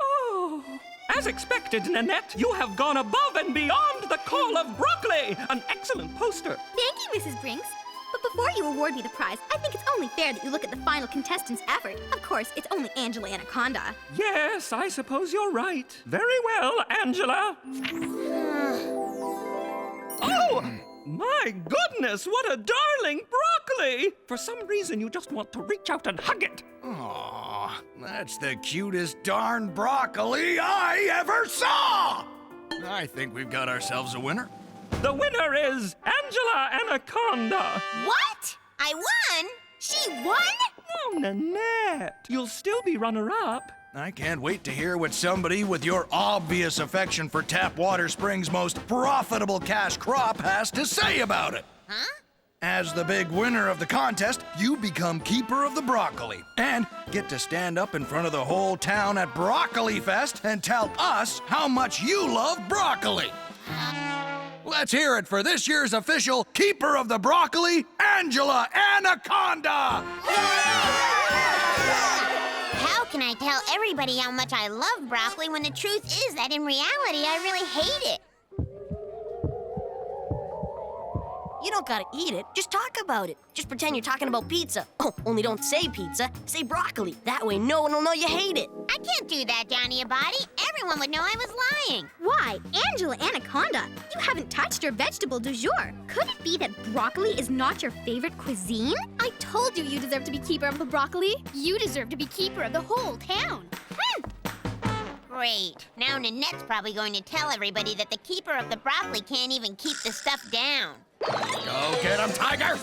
Oh. As expected, Nannette, you have gone above and beyond the call of broccoli! An excellent poster. Thank you, Mrs. Brinks. But before you award me the prize, I think it's only fair that you look at the final contestant's effort. Of course, it's only Angela Anaconda. Yes, I suppose you're right. Very well, Angela. Oh! My goodness, what a darling broccoli! For some reason, you just want to reach out and hug it. Aw, that's the cutest darn broccoli I ever saw! I think we've got ourselves a winner. The winner is Angela Anaconda. What? I won? She won? Oh, Nannette, you'll still be runner-up. I can't wait to hear what somebody with your obvious affection for Tapwater Springs' most profitable cash crop has to say about it. Huh? As the big winner of the contest, you become keeper of the broccoli and get to stand up in front of the whole town at Brocc-Fest and tell us how much you love broccoli. Let's hear it for this year's official keeper of the broccoli, Angela Anaconda! How can I tell everybody how much I love broccoli when the truth is that in reality I really hate it? You don't gotta eat it, just talk about it. Just pretend you're talking about pizza. Oh, only don't say pizza, say broccoli. That way no one will know you hate it. I can't do that, Johnny Abadi. Everyone would know I was lying. Why, Angela Anaconda, you haven't touched your vegetable du jour. Could it be that broccoli is not your favorite cuisine? I told you you deserve to be keeper of the broccoli. You deserve to be keeper of the whole town. Great. Now Nannette's probably going to tell everybody that the keeper of the broccoli can't even keep the stuff down. Go get him, Tiger!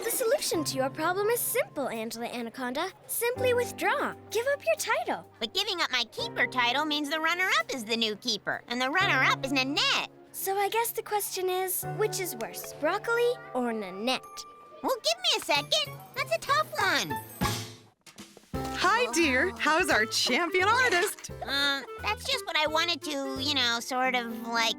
The solution to your problem is simple, Angela Anaconda. Simply withdraw. Give up your title. But giving up my keeper title means the runner-up is the new keeper, and the runner-up is Nannette. So I guess the question is, which is worse, broccoli or Nannette? Well, give me a second. That's a tough one. Hi, Hi, dear. How's our champion artist? That's just what I wanted to, sort of,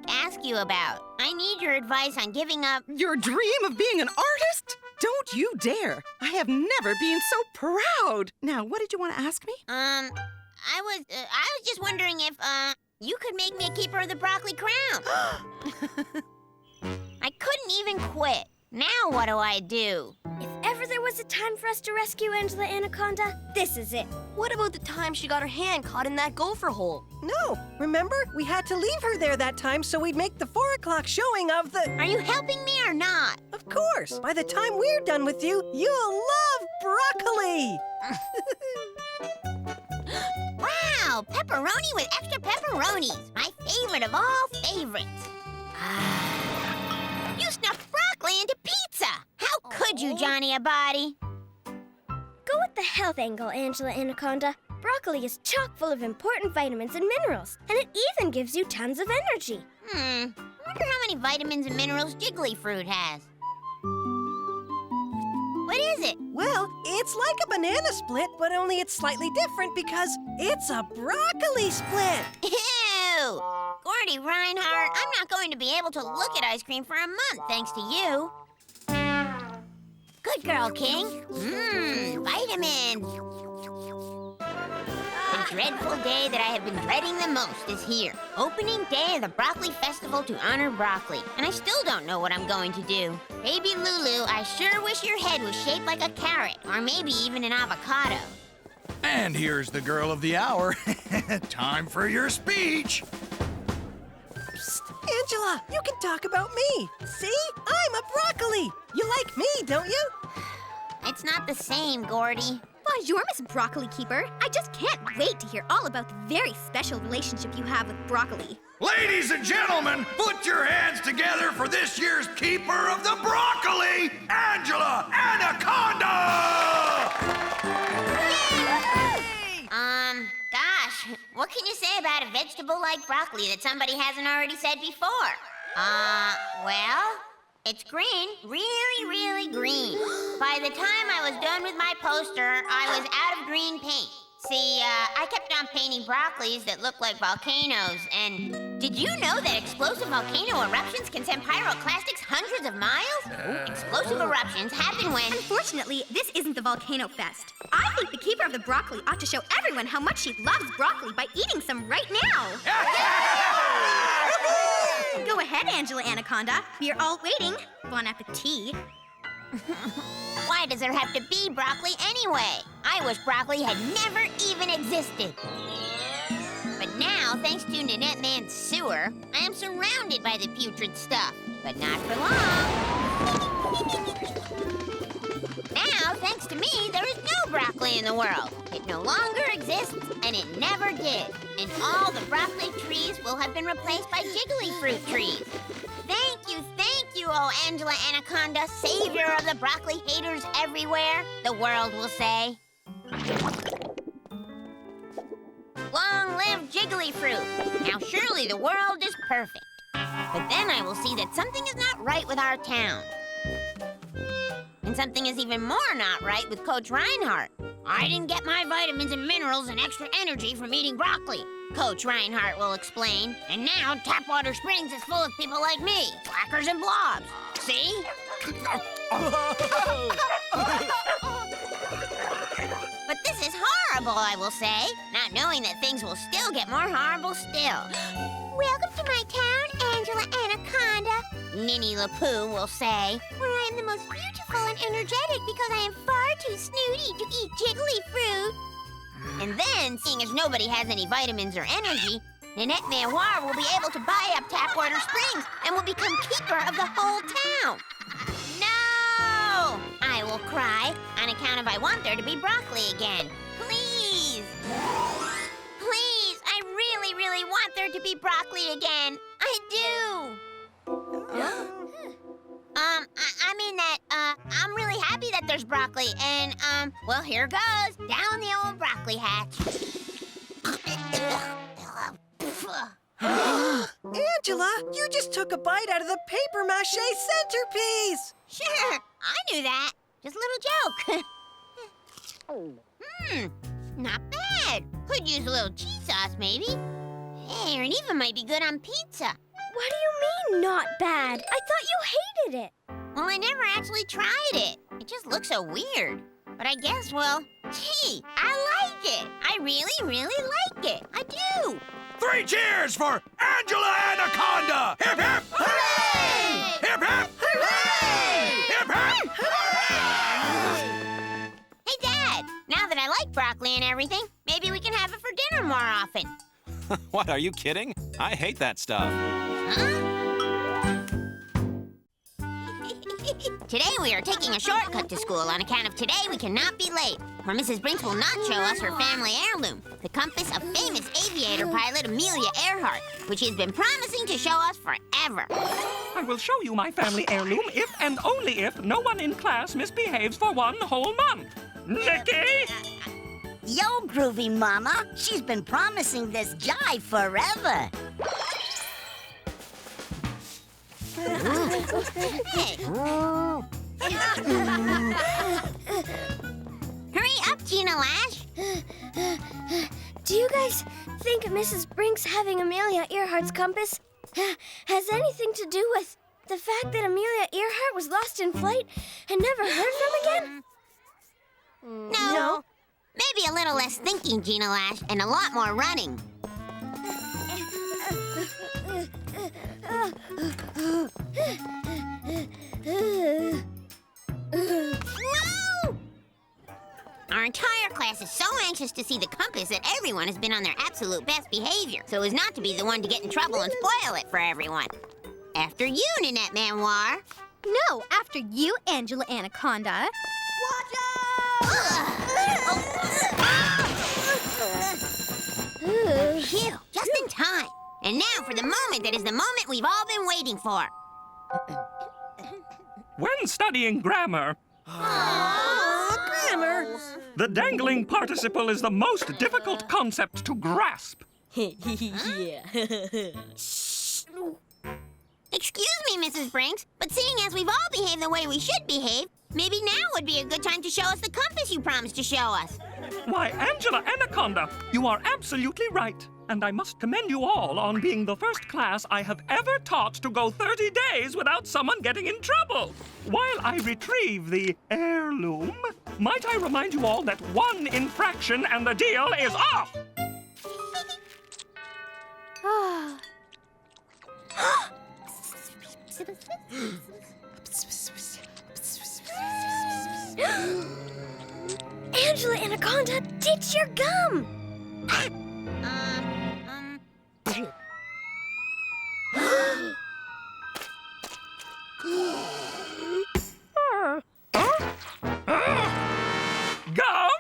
ask you about. I need your advice on giving up... Your dream of being an artist? Don't you dare. I have never been so proud. Now, what did you want to ask me? I was just wondering if, you could make me a keeper of the broccoli crown. I couldn't even quit. Now what do I do? If ever there was a time for us to rescue Angela Anaconda, this is it. What about the time she got her hand caught in that gopher hole? No, remember? We had to leave her there that time so we'd make the 4 o'clock showing of the... Are you helping me or not? Of course. By the time we're done with you, you'll love broccoli. Wow, pepperoni with extra pepperonis. My favorite of all favorites. You snuffed broccoli into pizza. How could you, Johnny Abadi? Go with the health angle, Angela Anaconda. Broccoli is chock full of important vitamins and minerals, and it even gives you tons of energy. I wonder how many vitamins and minerals Jiggly Fruit has. What is it? Well, it's like a banana split, but only it's slightly different because it's a broccoli split. Ew! Gordy Reinhardt, I'm not going to be able to look at ice cream for a month thanks to you. Good girl, King. Vitamins. The dreadful day that I have been dreading the most is here. Opening day of the Broccoli Festival to honor broccoli. And I still don't know what I'm going to do. Baby Lulu, I sure wish your head was shaped like a carrot, or maybe even an avocado. And here's the girl of the hour. Time for your speech. Psst, Angela, you can talk about me. See? I'm a broccoli. You like me, don't you? It's not the same, Gordy. Bonjour, Miss Broccoli Keeper. I just can't wait to hear all about the very special relationship you have with broccoli. Ladies and gentlemen, put your hands together for this year's keeper of the broccoli, Angela Anaconda! Gosh, what can you say about a vegetable like broccoli that somebody hasn't already said before? Well, it's green, really, really green. By the time I was done with my poster, I was out of green paint. See, I kept on painting broccolis that look like volcanoes, and did you know that explosive volcano eruptions can send pyroclastics hundreds of miles? Explosive eruptions happen when... Unfortunately, this isn't the Volcano Fest. I think the Keeper of the Broccoli ought to show everyone how much she loves broccoli by eating some right now. Go ahead, Angela Anaconda. We are all waiting. Bon appetit. Why does there have to be broccoli anyway? I wish broccoli had never even existed. But now, thanks to Nanette Man's sewer, I am surrounded by the putrid stuff. But not for long. Now, thanks to me, there is no broccoli in the world. It no longer exists, and it never did. And all the broccoli trees will have been replaced by jiggly fruit trees. Thank you, oh Angela Anaconda, savior of the broccoli haters everywhere, the world will say. Long live jiggly fruit. Now surely the world is perfect. But then I will see that something is not right with our town. And something is even more not right with Coach Reinhardt. I didn't get my vitamins and minerals and extra energy from eating broccoli. Coach Reinhardt will explain. And now Tapwater Springs is full of people like me, slackers and blobs. See? But this is horrible, I will say, not knowing that things will still get more horrible still. Welcome to my town, Angela Anaconda, Ninny LaPoo will say, where I am the most beautiful and energetic because I am far too snooty to eat jiggly fruit. And then, seeing as nobody has any vitamins or energy, Nannette Manoir will be able to buy up Tapwater Springs and will become keeper of the whole town. No! I will cry on account of I want there to be broccoli again. Please! Please, I really, really want there to be broccoli again. I do. I mean that, I'm really happy that there's broccoli, and, well, here goes, down the old broccoli hatch. Angela, you just took a bite out of the paper mache centerpiece. Sure, I knew that. Just a little joke. Not bad. Could use a little cheese sauce, maybe. Hey, and even might be good on pizza. What do you mean, not bad? I thought you hated it. Well, I never actually tried it. It just looks so weird. But I guess, well, gee, I like it. I really, really like it. I do. 3 cheers for Angela Anaconda! Hip, hip! Hooray! Hip, hip! Hooray! Hip, hip! Hey, Dad, now that I like broccoli and everything, maybe we can have it for dinner more often. What, are you kidding? I hate that stuff. Huh? Today we are taking a shortcut to school on account of today we cannot be late, or Mrs. Brinks will not show us her family heirloom, the compass of famous aviator pilot Amelia Earhart, which she has been promising to show us forever. I will show you my family heirloom if and only if no one in class misbehaves for 1 whole month. Nikki? Yo, Groovy Mama. She's been promising this jive forever. Hey. Hurry up, Gina Lash. Do you guys think Mrs. Brinks having Amelia Earhart's compass has anything to do with the fact that Amelia Earhart was lost in flight and never heard from again? No. Maybe a little less thinking, Gina Lash, and a lot more running. No! Our entire class is so anxious to see the compass that everyone has been on their absolute best behavior, so as not to be the one to get in trouble and spoil it for everyone. After you, Nannette Manoir. No, after you, Angela Anaconda. Watch out! Phew, just in time. And now for the moment that is the moment we've all been waiting for. When studying grammar, Grammar. the dangling participle is the most difficult concept to grasp. Yeah. Excuse me, Mrs. Brinks, but seeing as we've all behaved the way we should behave, maybe now would be a good time to show us the compass you promised to show us. Why, Angela Anaconda, you are absolutely right. And I must commend you all on being the first class I have ever taught to go 30 days without someone getting in trouble. While I retrieve the heirloom, might I remind you all that 1 infraction and the deal is off? Angela Anaconda, ditch your gum! Gum?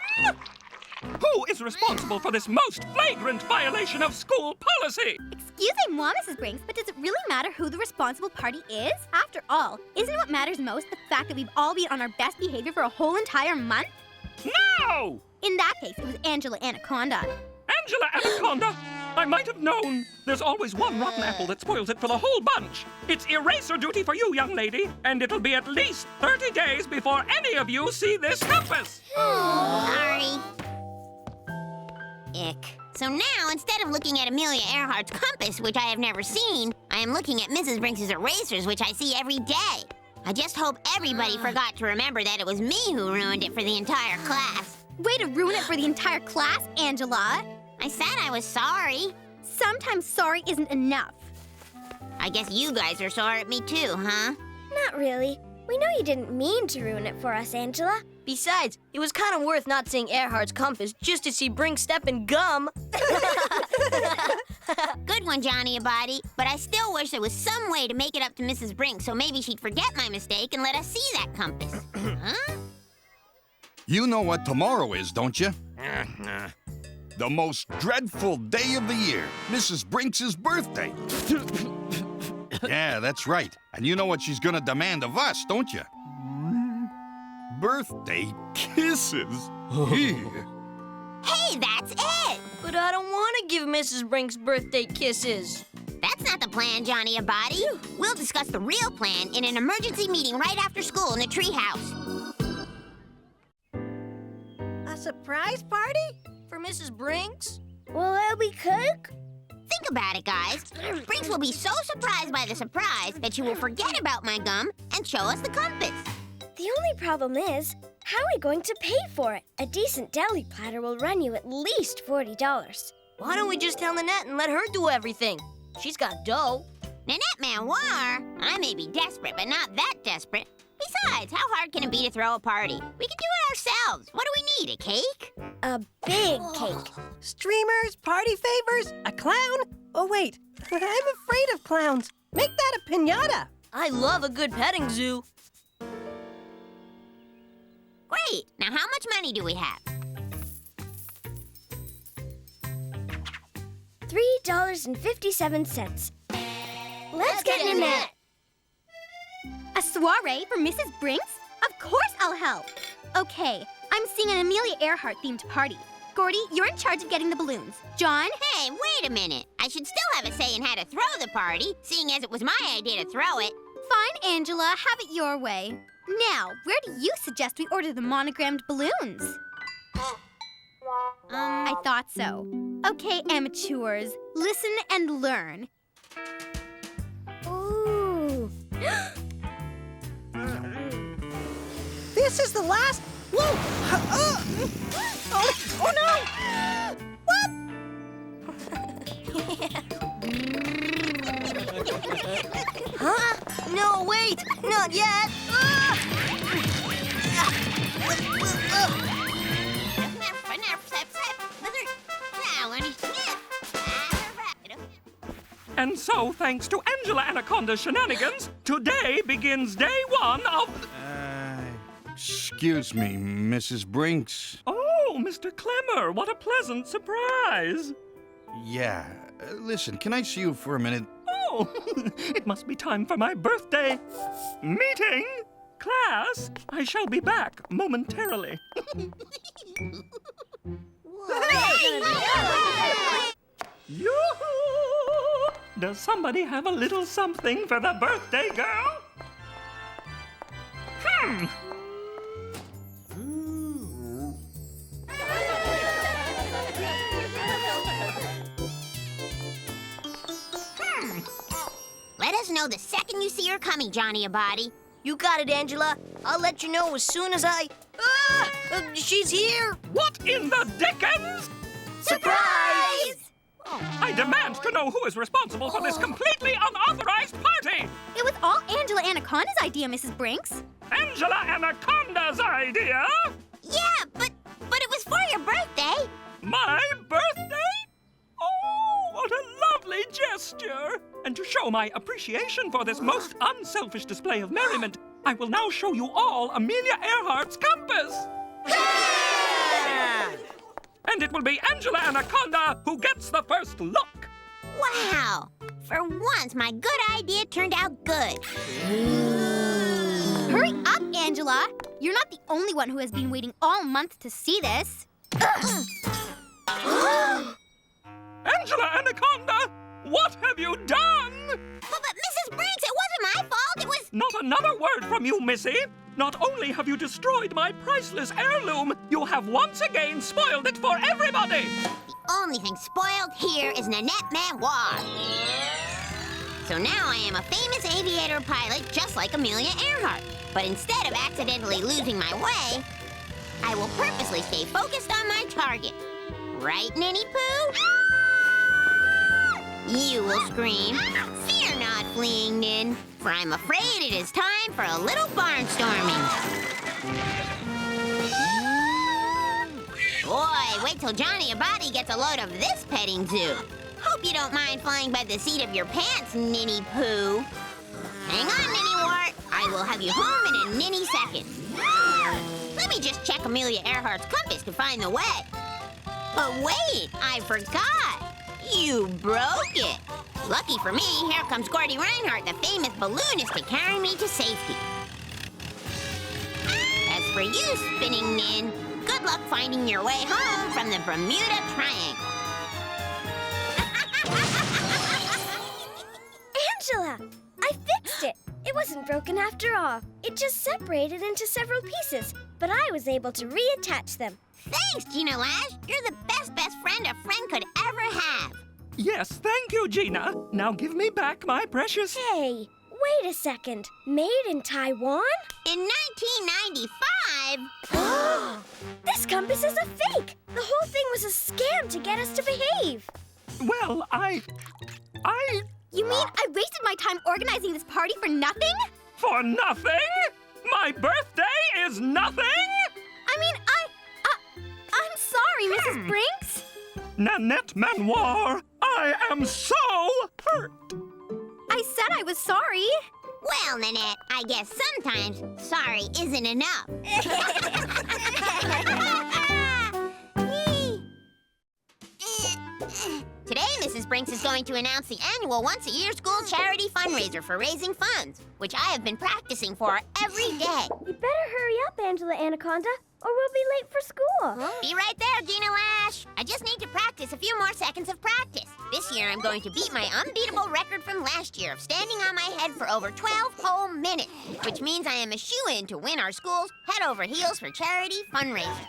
Who is responsible for this most flagrant violation of school policy? Excusez-moi, Mrs. Brinks, but does it really matter who the responsible party is? After all, isn't what matters most the fact that we've all been on our best behavior for a whole entire month? No! In that case, it was Angela Anaconda. Angela Anaconda? I might have known. There's always one rotten apple that spoils it for the whole bunch. It's eraser duty for you, young lady, and it'll be at least 30 days before any of you see this compass. Sorry. Ick. So now, instead of looking at Amelia Earhart's compass, which I have never seen, I am looking at Mrs. Brinks' erasers, which I see every day. I just hope everybody forgot to remember that it was me who ruined it for the entire class. Way to ruin it for the entire class, Angela. I said I was sorry. Sometimes sorry isn't enough. I guess you guys are sorry at me too, huh? Not really. We know you didn't mean to ruin it for us, Angela. Besides, it was kind of worth not seeing Earhart's compass just to see Brinks step in gum. Good one, Johnny Abadi. But I still wish there was some way to make it up to Mrs. Brinks so maybe she'd forget my mistake and let us see that compass. Huh? You know what tomorrow is, don't you? The most dreadful day of the year, Mrs. Brinks' birthday. Yeah, that's right. And you know what she's gonna demand of us, don't you? Birthday kisses. Hey, that's it! But I don't want to give Mrs. Brinks birthday kisses. That's not the plan, Johnny Abadi. We'll discuss the real plan in an emergency meeting right after school in the treehouse. A surprise party? Mrs. Brinks? Will there be cake? Think about it, guys. Brinks will be so surprised by the surprise that she will forget about my gum and show us the compass. The only problem is, how are we going to pay for it? A decent deli platter will run you at least $40. Why don't we just tell Nannette and let her do everything? She's got dough. Nannette Manoir? I may be desperate, but not that desperate. Besides, how hard can it be to throw a party? We can do it ourselves. What do we need, a cake? A big cake. Streamers, party favors, a clown? Oh, wait. I'm afraid of clowns. Make that a piñata. I love a good petting zoo. Great. Now, how much money do we have? $3.57. Let's get Nannette. A soiree for Mrs. Brinks? Of course I'll help. Okay, I'm seeing an Amelia Earhart themed party. Gordy, you're in charge of getting the balloons. John? Hey, wait a minute. I should still have a say in how to throw the party, seeing as it was my idea to throw it. Fine, Angela, have it your way. Now, where do you suggest we order the monogrammed balloons? I thought so. Okay, amateurs, listen and learn. Ooh. This is the last... Whoa! Oh no! Huh? No, wait! Not yet! And so, thanks to Angela Anaconda's shenanigans, today begins day one of... Excuse me, Mrs. Brinks. Oh, Mr. Clemmer, what a pleasant surprise. Yeah. Listen, can I see you for a minute? Oh, it must be time for my birthday meeting. Class, I shall be back momentarily. Yoo-hoo! Does somebody have a little something for the birthday girl? Let us know the second you see her coming, Johnny Abadi. You got it, Angela. I'll let you know as soon as I... she's here! What in the dickens? Surprise! I demand to know who is responsible for this completely unauthorized party! It was all Angela Anaconda's idea, Mrs. Brinks. Angela Anaconda's idea? Yeah, but it was for your birthday. My birthday? Oh, what a lovely gesture! And to show my appreciation for this most unselfish display of merriment, I will now show you all Amelia Earhart's compass! And it will be Angela Anaconda who gets the first look! Wow! For once, my good idea turned out good. Hurry up, Angela! You're not the only one who has been waiting all month to see this. Angela Anaconda! What have you done? But Mrs. Brinks, it wasn't my fault. It was... Not another word from you, Missy. Not only have you destroyed my priceless heirloom, you have once again spoiled it for everybody. The only thing spoiled here is Nannette Manoir. So now I am a famous aviator pilot just like Amelia Earhart. But instead of accidentally losing my way, I will purposely stay focused on my target. Right, Ninny Pooh? You will scream, "Fear not, fleeing Nin, for I'm afraid it is time for a little barnstorming." Boy, wait till Johnny Abadi gets a load of this petting zoo. Hope you don't mind flying by the seat of your pants, Ninny Pooh. Hang on, Ninny Wart. I will have you home in a ninny second. Let me just check Amelia Earhart's compass to find the way. But wait, I forgot. You broke it. Lucky for me, here comes Gordy Reinhardt, the famous balloonist, to carry me to safety. As for you, spinning Nin, good luck finding your way home from the Bermuda Triangle. Angela, I fixed it. It wasn't broken after all. It just separated into several pieces, but I was able to reattach them. Thanks, Gina Lash. You're the best friend a friend could ever have. Yes, thank you, Gina. Now give me back my precious... Hey, wait a second. Made in Taiwan? In 1995? This compass is a fake! The whole thing was a scam to get us to behave. Well, I... You mean I wasted my time organizing this party for nothing? For nothing? My birthday is nothing? I mean, I'm sorry, Mrs. Brinks. Nannette Manoir, I am so hurt. I said I was sorry. Well, Nanette, I guess sometimes sorry isn't enough. Today, Mrs. Brinks is going to announce the annual once-a-year school charity fundraiser for raising funds, which I have been practicing for every day. You better hurry up, Angela Anaconda, or we'll be late for school. Be right there, Gina Lash. I just need to practice a few more seconds of practice. This year, I'm going to beat my unbeatable record from last year of standing on my head for over 12 whole minutes, which means I am a shoo-in to win our school's Head Over Heels for Charity fundraiser.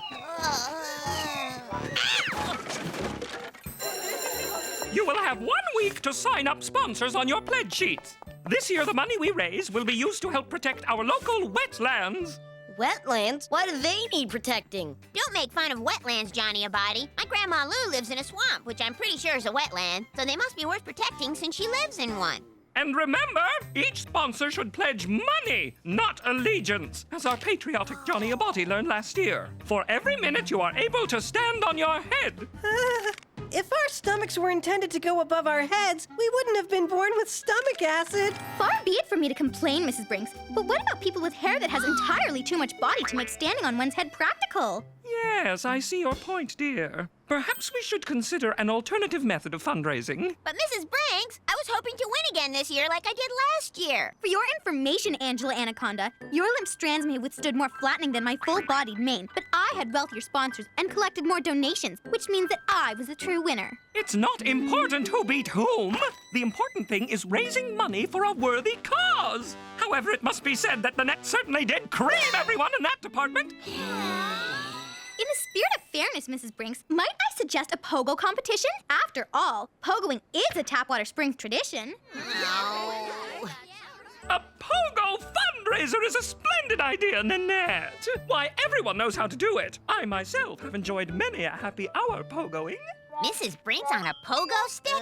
You will have 1 week to sign up sponsors on your pledge sheets. This year, the money we raise will be used to help protect our local wetlands. Wetlands? Why do they need protecting? Don't make fun of wetlands, Johnny Abadi. My Grandma Lou lives in a swamp, which I'm pretty sure is a wetland, so they must be worth protecting since she lives in one. And remember, each sponsor should pledge money, not allegiance, as our patriotic Johnny Abadi learned last year. For every minute you are able to stand on your head. If our stomachs were intended to go above our heads, we wouldn't have been born with stomach acid. Far be it for me to complain, Mrs. Brinks, but what about people with hair that has entirely too much body to make standing on one's head practical? Yes, I see your point, dear. Perhaps we should consider an alternative method of fundraising. But Mrs. Brinks, I was hoping to win again this year like I did last year. For your information, Angela Anaconda, your limp strands may have withstood more flattening than my full-bodied mane, but I had wealthier sponsors and collected more donations, which means that I was a true winner. It's not important who beat whom. The important thing is raising money for a worthy cause. However, it must be said that Nannette certainly did cream everyone in that department. In the spirit of fairness, Mrs. Brinks, might I suggest a pogo competition? After all, pogoing is a Tapwater Springs tradition. A pogo fundraiser is a splendid idea, Nannette. Why, everyone knows how to do it. I myself have enjoyed many a happy hour pogoing. Mrs. Brinks on a pogo stick?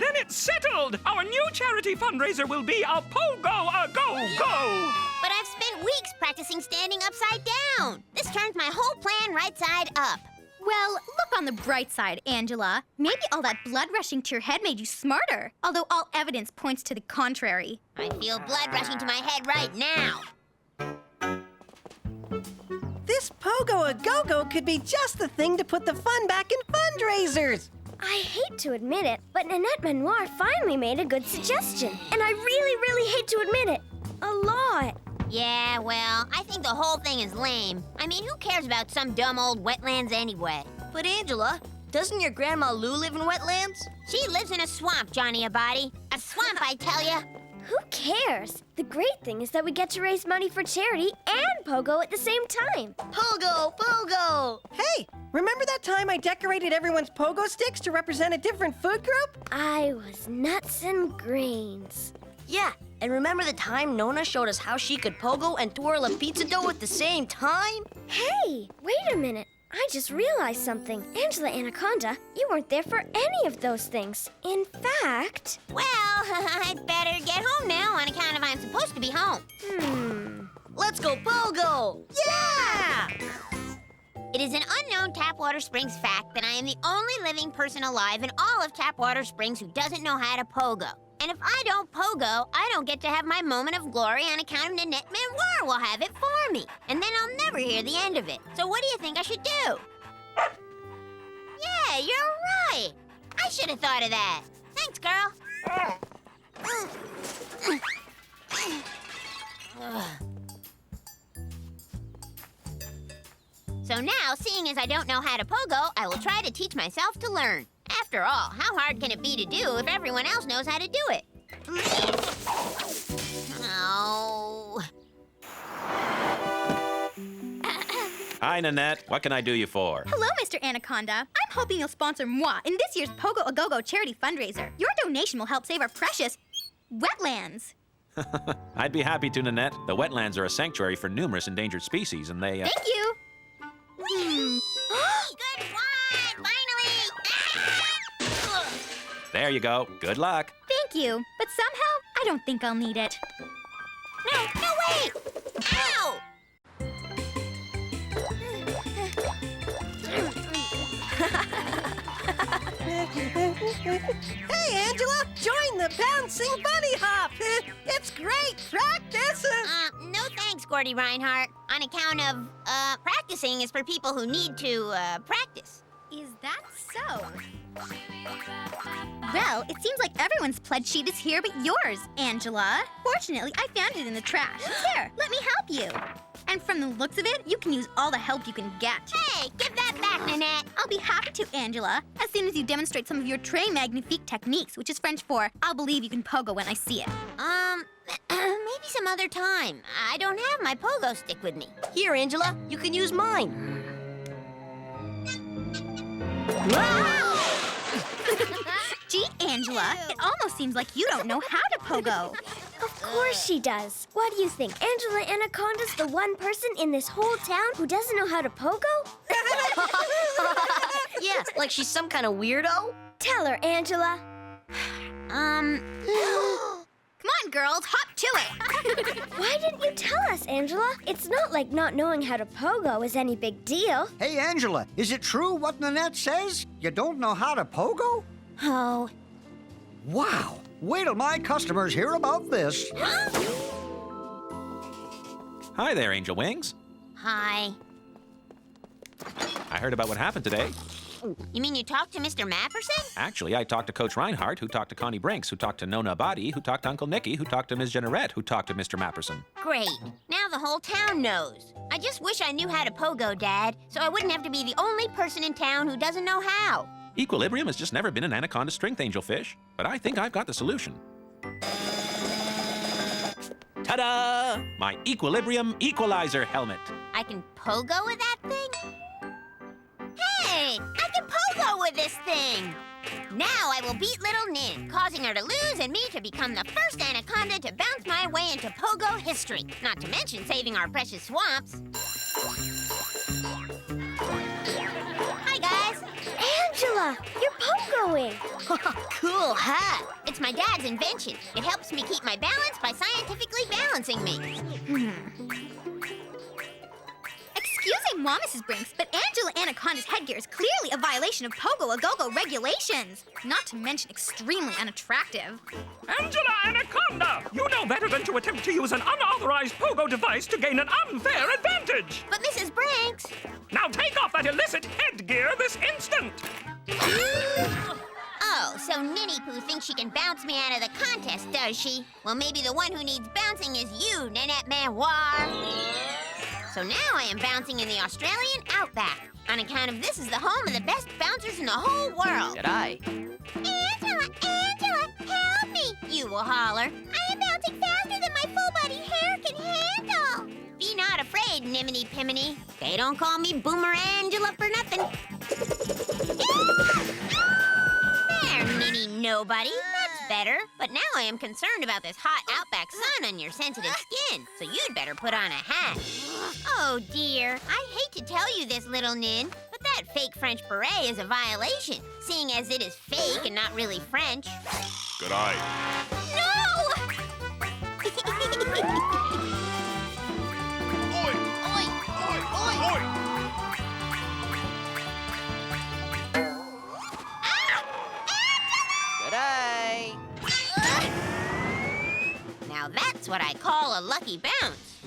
Then it's settled! Our new charity fundraiser will be a Pogo-A-Go-Go! But I've spent weeks practicing standing upside down. This turns my whole plan right side up. Well, look on the bright side, Angela. Maybe all that blood rushing to your head made you smarter, although all evidence points to the contrary. I feel blood rushing to my head right now. This Pogo-A-Go-Go could be just the thing to put the fun back in fundraisers. I hate to admit it, but Nannette Manoir finally made a good suggestion. And I really, really hate to admit it. A lot. Yeah, well, I think the whole thing is lame. I mean, who cares about some dumb old wetlands anyway? But Angela, doesn't your Grandma Lou live in wetlands? She lives in a swamp, Johnny Abadi. A swamp, I tell ya. Who cares? The great thing is that we get to raise money for charity and Pogo at the same time. Pogo! Pogo! Hey, remember that time I decorated everyone's pogo sticks to represent a different food group? I was nuts and grains. Yeah, and remember the time Nona showed us how she could pogo and twirl a pizza dough at the same time? Hey, wait a minute. I just realized something. Angela Anaconda, you weren't there for any of those things. In fact... Well, I'd better get home now on account of I'm supposed to be home. Let's go pogo! Yeah! It is an unknown Tapwater Springs fact that I am the only living person alive in all of Tapwater Springs who doesn't know how to pogo. And if I don't pogo, I don't get to have my moment of glory on account of Nannette Manoir will have it for me. And then I'll never hear the end of it. So what do you think I should do? Yeah, you're right. I should have thought of that. Thanks, girl. So now, seeing as I don't know how to pogo, I will try to teach myself to learn. After all, how hard can it be to do if everyone else knows how to do it? Oh. Hi, Nanette. What can I do you for? Hello, Mr. Anaconda. I'm hoping you'll sponsor moi in this year's Pogo-A-Go-Go charity fundraiser. Your donation will help save our precious wetlands. I'd be happy to, Nanette. The wetlands are a sanctuary for numerous endangered species, and they... Thank you. Good one! Finally! Ah! There you go. Good luck. Thank you, but somehow I don't think I'll need it. No, wait! Ow! Hey, Angela, join the bouncing bunny hop. It's great practice. No thanks, Gordy Reinhardt. On account of, practicing is for people who need to, practice. Is that so? Well, it seems like everyone's pledge sheet is here but yours, Angela. Fortunately, I found it in the trash. Here, let me help you. And from the looks of it, you can use all the help you can get. Hey, give that back, Nanette. I'll be happy to, Angela, as soon as you demonstrate some of your très magnifique techniques, which is French for, I'll believe you can pogo when I see it. Maybe some other time. I don't have my pogo stick with me. Here, Angela, you can use mine. Gee, Angela, it almost seems like you don't know how to pogo. Of course she does. What do you think? Angela Anaconda's the one person in this whole town who doesn't know how to pogo? Yeah, like she's some kind of weirdo. Tell her, Angela. Come on, girls, hop to it. Why didn't you tell us, Angela? It's not like not knowing how to pogo is any big deal. Hey, Angela, is it true what Nanette says? You don't know how to pogo? Oh. Wow. Wait till my customers hear about this. Hi there, Angel Wings. Hi. I heard about what happened today. You mean you talked to Mr. Mapperson? Actually, I talked to Coach Reinhardt, who talked to Connie Brinks, who talked to Nona Body, who talked to Uncle Nicky, who talked to Ms. Jeanette, who talked to Mr. Mapperson. Great. Now the whole town knows. I just wish I knew how to pogo, Dad, so I wouldn't have to be the only person in town who doesn't know how. Equilibrium has just never been an Anaconda strength angel fish, but I think I've got the solution. Ta-da! My Equilibrium Equalizer helmet. I can pogo with that thing? Hey! I can pogo with this thing! Now I will beat little Nin, causing her to lose and me to become the first Anaconda to bounce my way into pogo history. Not to mention saving our precious swamps. Hi, guys. Angela, you're pogoing. Cool hat. It's my dad's invention. It helps me keep my balance by scientifically balancing me. Excusez-moi, Mrs. Brinks, but Angela Anaconda's headgear is clearly a violation of Pogo-A-Go-Go regulations. Not to mention extremely unattractive. Angela Anaconda! You know better than to attempt to use an unauthorized pogo device to gain an unfair advantage! But Mrs. Brinks... Now take off that illicit headgear this instant! Oh, so Ninny Poo thinks she can bounce me out of the contest, does she? Well, maybe the one who needs bouncing is you, Nannette Manoir. So now I am bouncing in the Australian outback. On account of this is the home of the best bouncers in the whole world. G'day. Angela, help me! You will holler. I am bouncing faster than my full-body hair can handle. Be not afraid, Niminy Piminy. They don't call me Boomer Angela for nothing. There, Ninny Nobody. That's better. But now I am concerned about this hot outback sun on your sensitive skin, so you'd better put on a hat. Oh, dear. I hate to tell you this, little Nin, but that fake French beret is a violation, seeing as it is fake and not really French. Good eye. No! Oi! Oi! Oi! Oi! G'day. Now that's what I call a lucky bounce.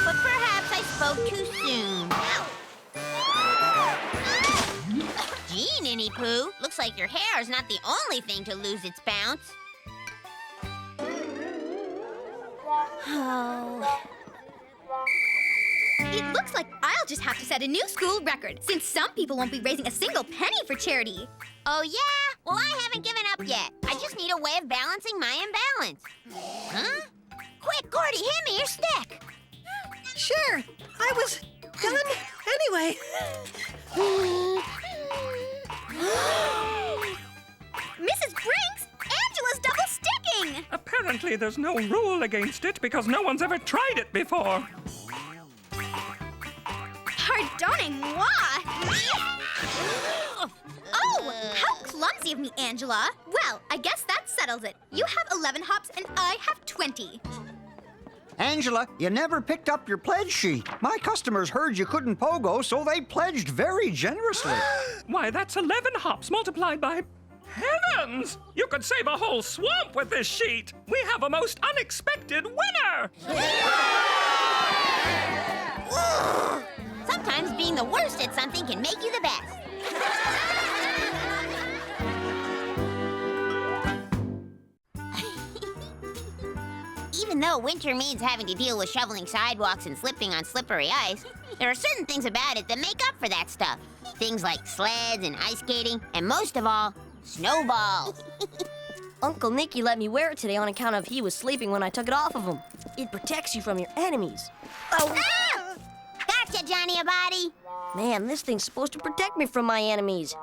But perhaps I spoke too soon. Gee, Ninny Poo, looks like your hair is not the only thing to lose its bounce. Oh. It looks like I'll just have to set a new school record, since some people won't be raising a single penny for charity. Oh, yeah? Well, I haven't given up yet. I just need a way of balancing my imbalance. Huh? Quick, Gordy, hand me your stick. Sure. I was done Anyway. Mrs. Brinks, Angela's double sticking! Apparently there's no rule against it because no one's ever tried it before. Pardonnez-moi! Oh, how clumsy of me, Angela. Well, I guess that settles it. You have 11 hops and I have 20. Angela, you never picked up your pledge sheet. My customers heard you couldn't pogo, so they pledged very generously. Why, that's 11 hops multiplied by... Heavens! You could save a whole swamp with this sheet! We have a most unexpected winner! Sometimes being the worst at something can make you the best. Even though winter means having to deal with shoveling sidewalks and slipping on slippery ice, there are certain things about it that make up for that stuff. Things like sleds and ice skating, and most of all, snowballs. Uncle Nicky let me wear it today on account of he was sleeping when I took it off of him. It protects you from your enemies. Oh! Ah! Gotcha, Johnny-a-body! Man, this thing's supposed to protect me from my enemies.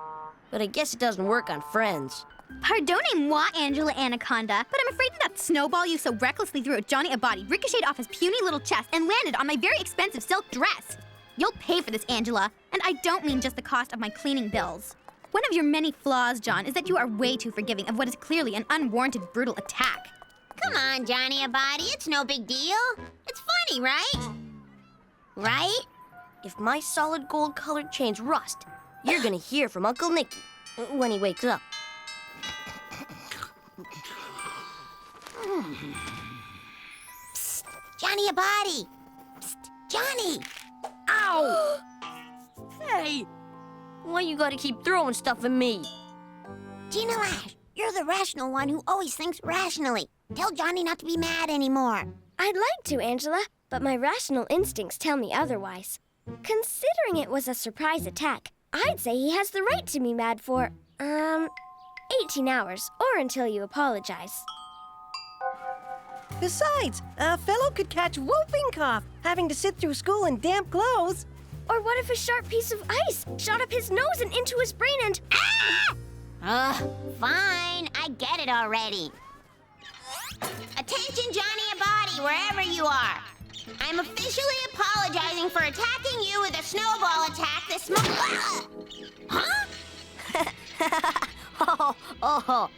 But I guess it doesn't work on friends. Pardonnez-moi, Angela Anaconda, but I'm afraid that snowball you so recklessly threw at Johnny-a-body ricocheted off his puny little chest and landed on my very expensive silk dress. You'll pay for this, Angela, and I don't mean just the cost of my cleaning bills. One of your many flaws, John, is that you are way too forgiving of what is clearly an unwarranted, brutal attack. Come on, Johnny-a-body, it's no big deal. It's funny, right? Right? If my solid gold-colored chains rust, you're gonna hear from Uncle Nicky when he wakes up. Psst, Johnny-a-body! Psst, Johnny! Ow! Hey! Why you gotta keep throwing stuff at me? Gina Lash, you're the rational one who always thinks rationally. Tell Johnny not to be mad anymore. I'd like to, Angela, but my rational instincts tell me otherwise. Considering it was a surprise attack, I'd say he has the right to be mad for, 18 hours, or until you apologize. Besides, a fellow could catch whooping cough, having to sit through school in damp clothes. Or what if a sharp piece of ice shot up his nose and into his brain and... Ah! Ugh, fine, I get it already. Attention, Johnny-a-body, wherever you are. I'm officially apologizing for attacking you with a snowball attack this morning. Huh? Oh.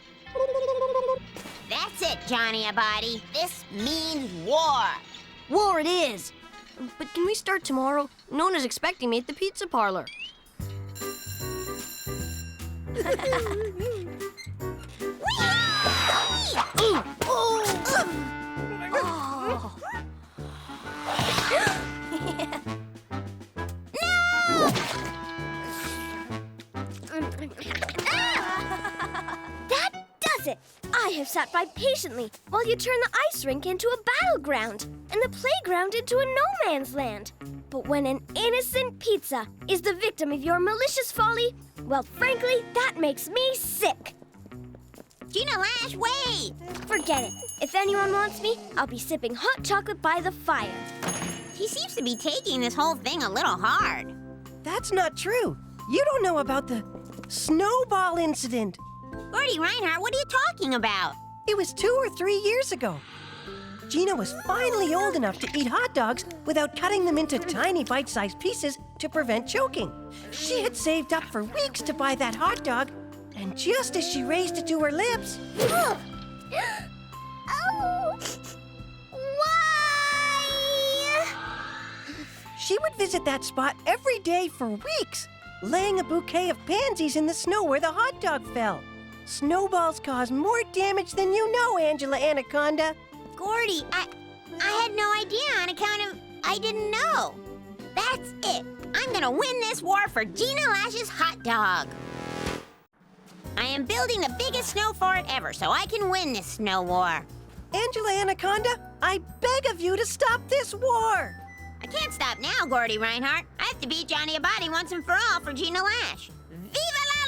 That's it, Johnny-a-body. This means war. War it is. But can we start tomorrow? Nona's expecting me at the pizza parlor. That does it! I have sat by patiently while you turn the ice rink into a battleground and the playground into a no-man's land. But when an innocent pizza is the victim of your malicious folly, well, frankly, that makes me sick. Gina Lash, wait! Forget it. If anyone wants me, I'll be sipping hot chocolate by the fire. He seems to be taking this whole thing a little hard. That's not true. You don't know about the snowball incident. Gordy Reinhardt, what are you talking about? It was 2 or 3 years ago. Gina was finally old enough to eat hot dogs without cutting them into tiny bite-sized pieces to prevent choking. She had saved up for weeks to buy that hot dog, and just as she raised it to her lips... Oh! Why? She would visit that spot every day for weeks, laying a bouquet of pansies in the snow where the hot dog fell. Snowballs cause more damage than you know, Angela Anaconda. Gordy, I had no idea on account of I didn't know. That's it. I'm gonna win this war for Gina Lash's hot dog. I am building the biggest snow fort ever so I can win this snow war. Angela Anaconda, I beg of you to stop this war. I can't stop now, Gordy Reinhardt. I have to beat Johnny-a-Body once and for all for Gina Lash. Viva la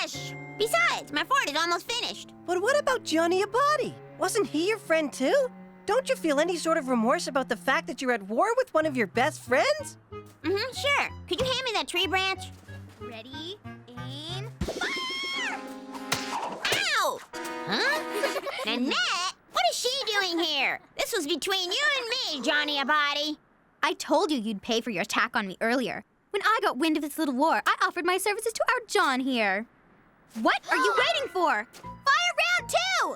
Lash! Besides, my fort is almost finished. But what about Johnny-a-Body? Wasn't he your friend too? don't you feel any sort of remorse about the fact that you're at war with one of your best friends? Sure. Could you hand me that tree branch? Ready, aim, fire! Ow! Huh? Nannette? What is she doing here? This was between you and me, Johnny Abadi. I told you you'd pay for your attack on me earlier. When I got wind of this little war, I offered my services to our John here. What are you waiting for? Fire round 2!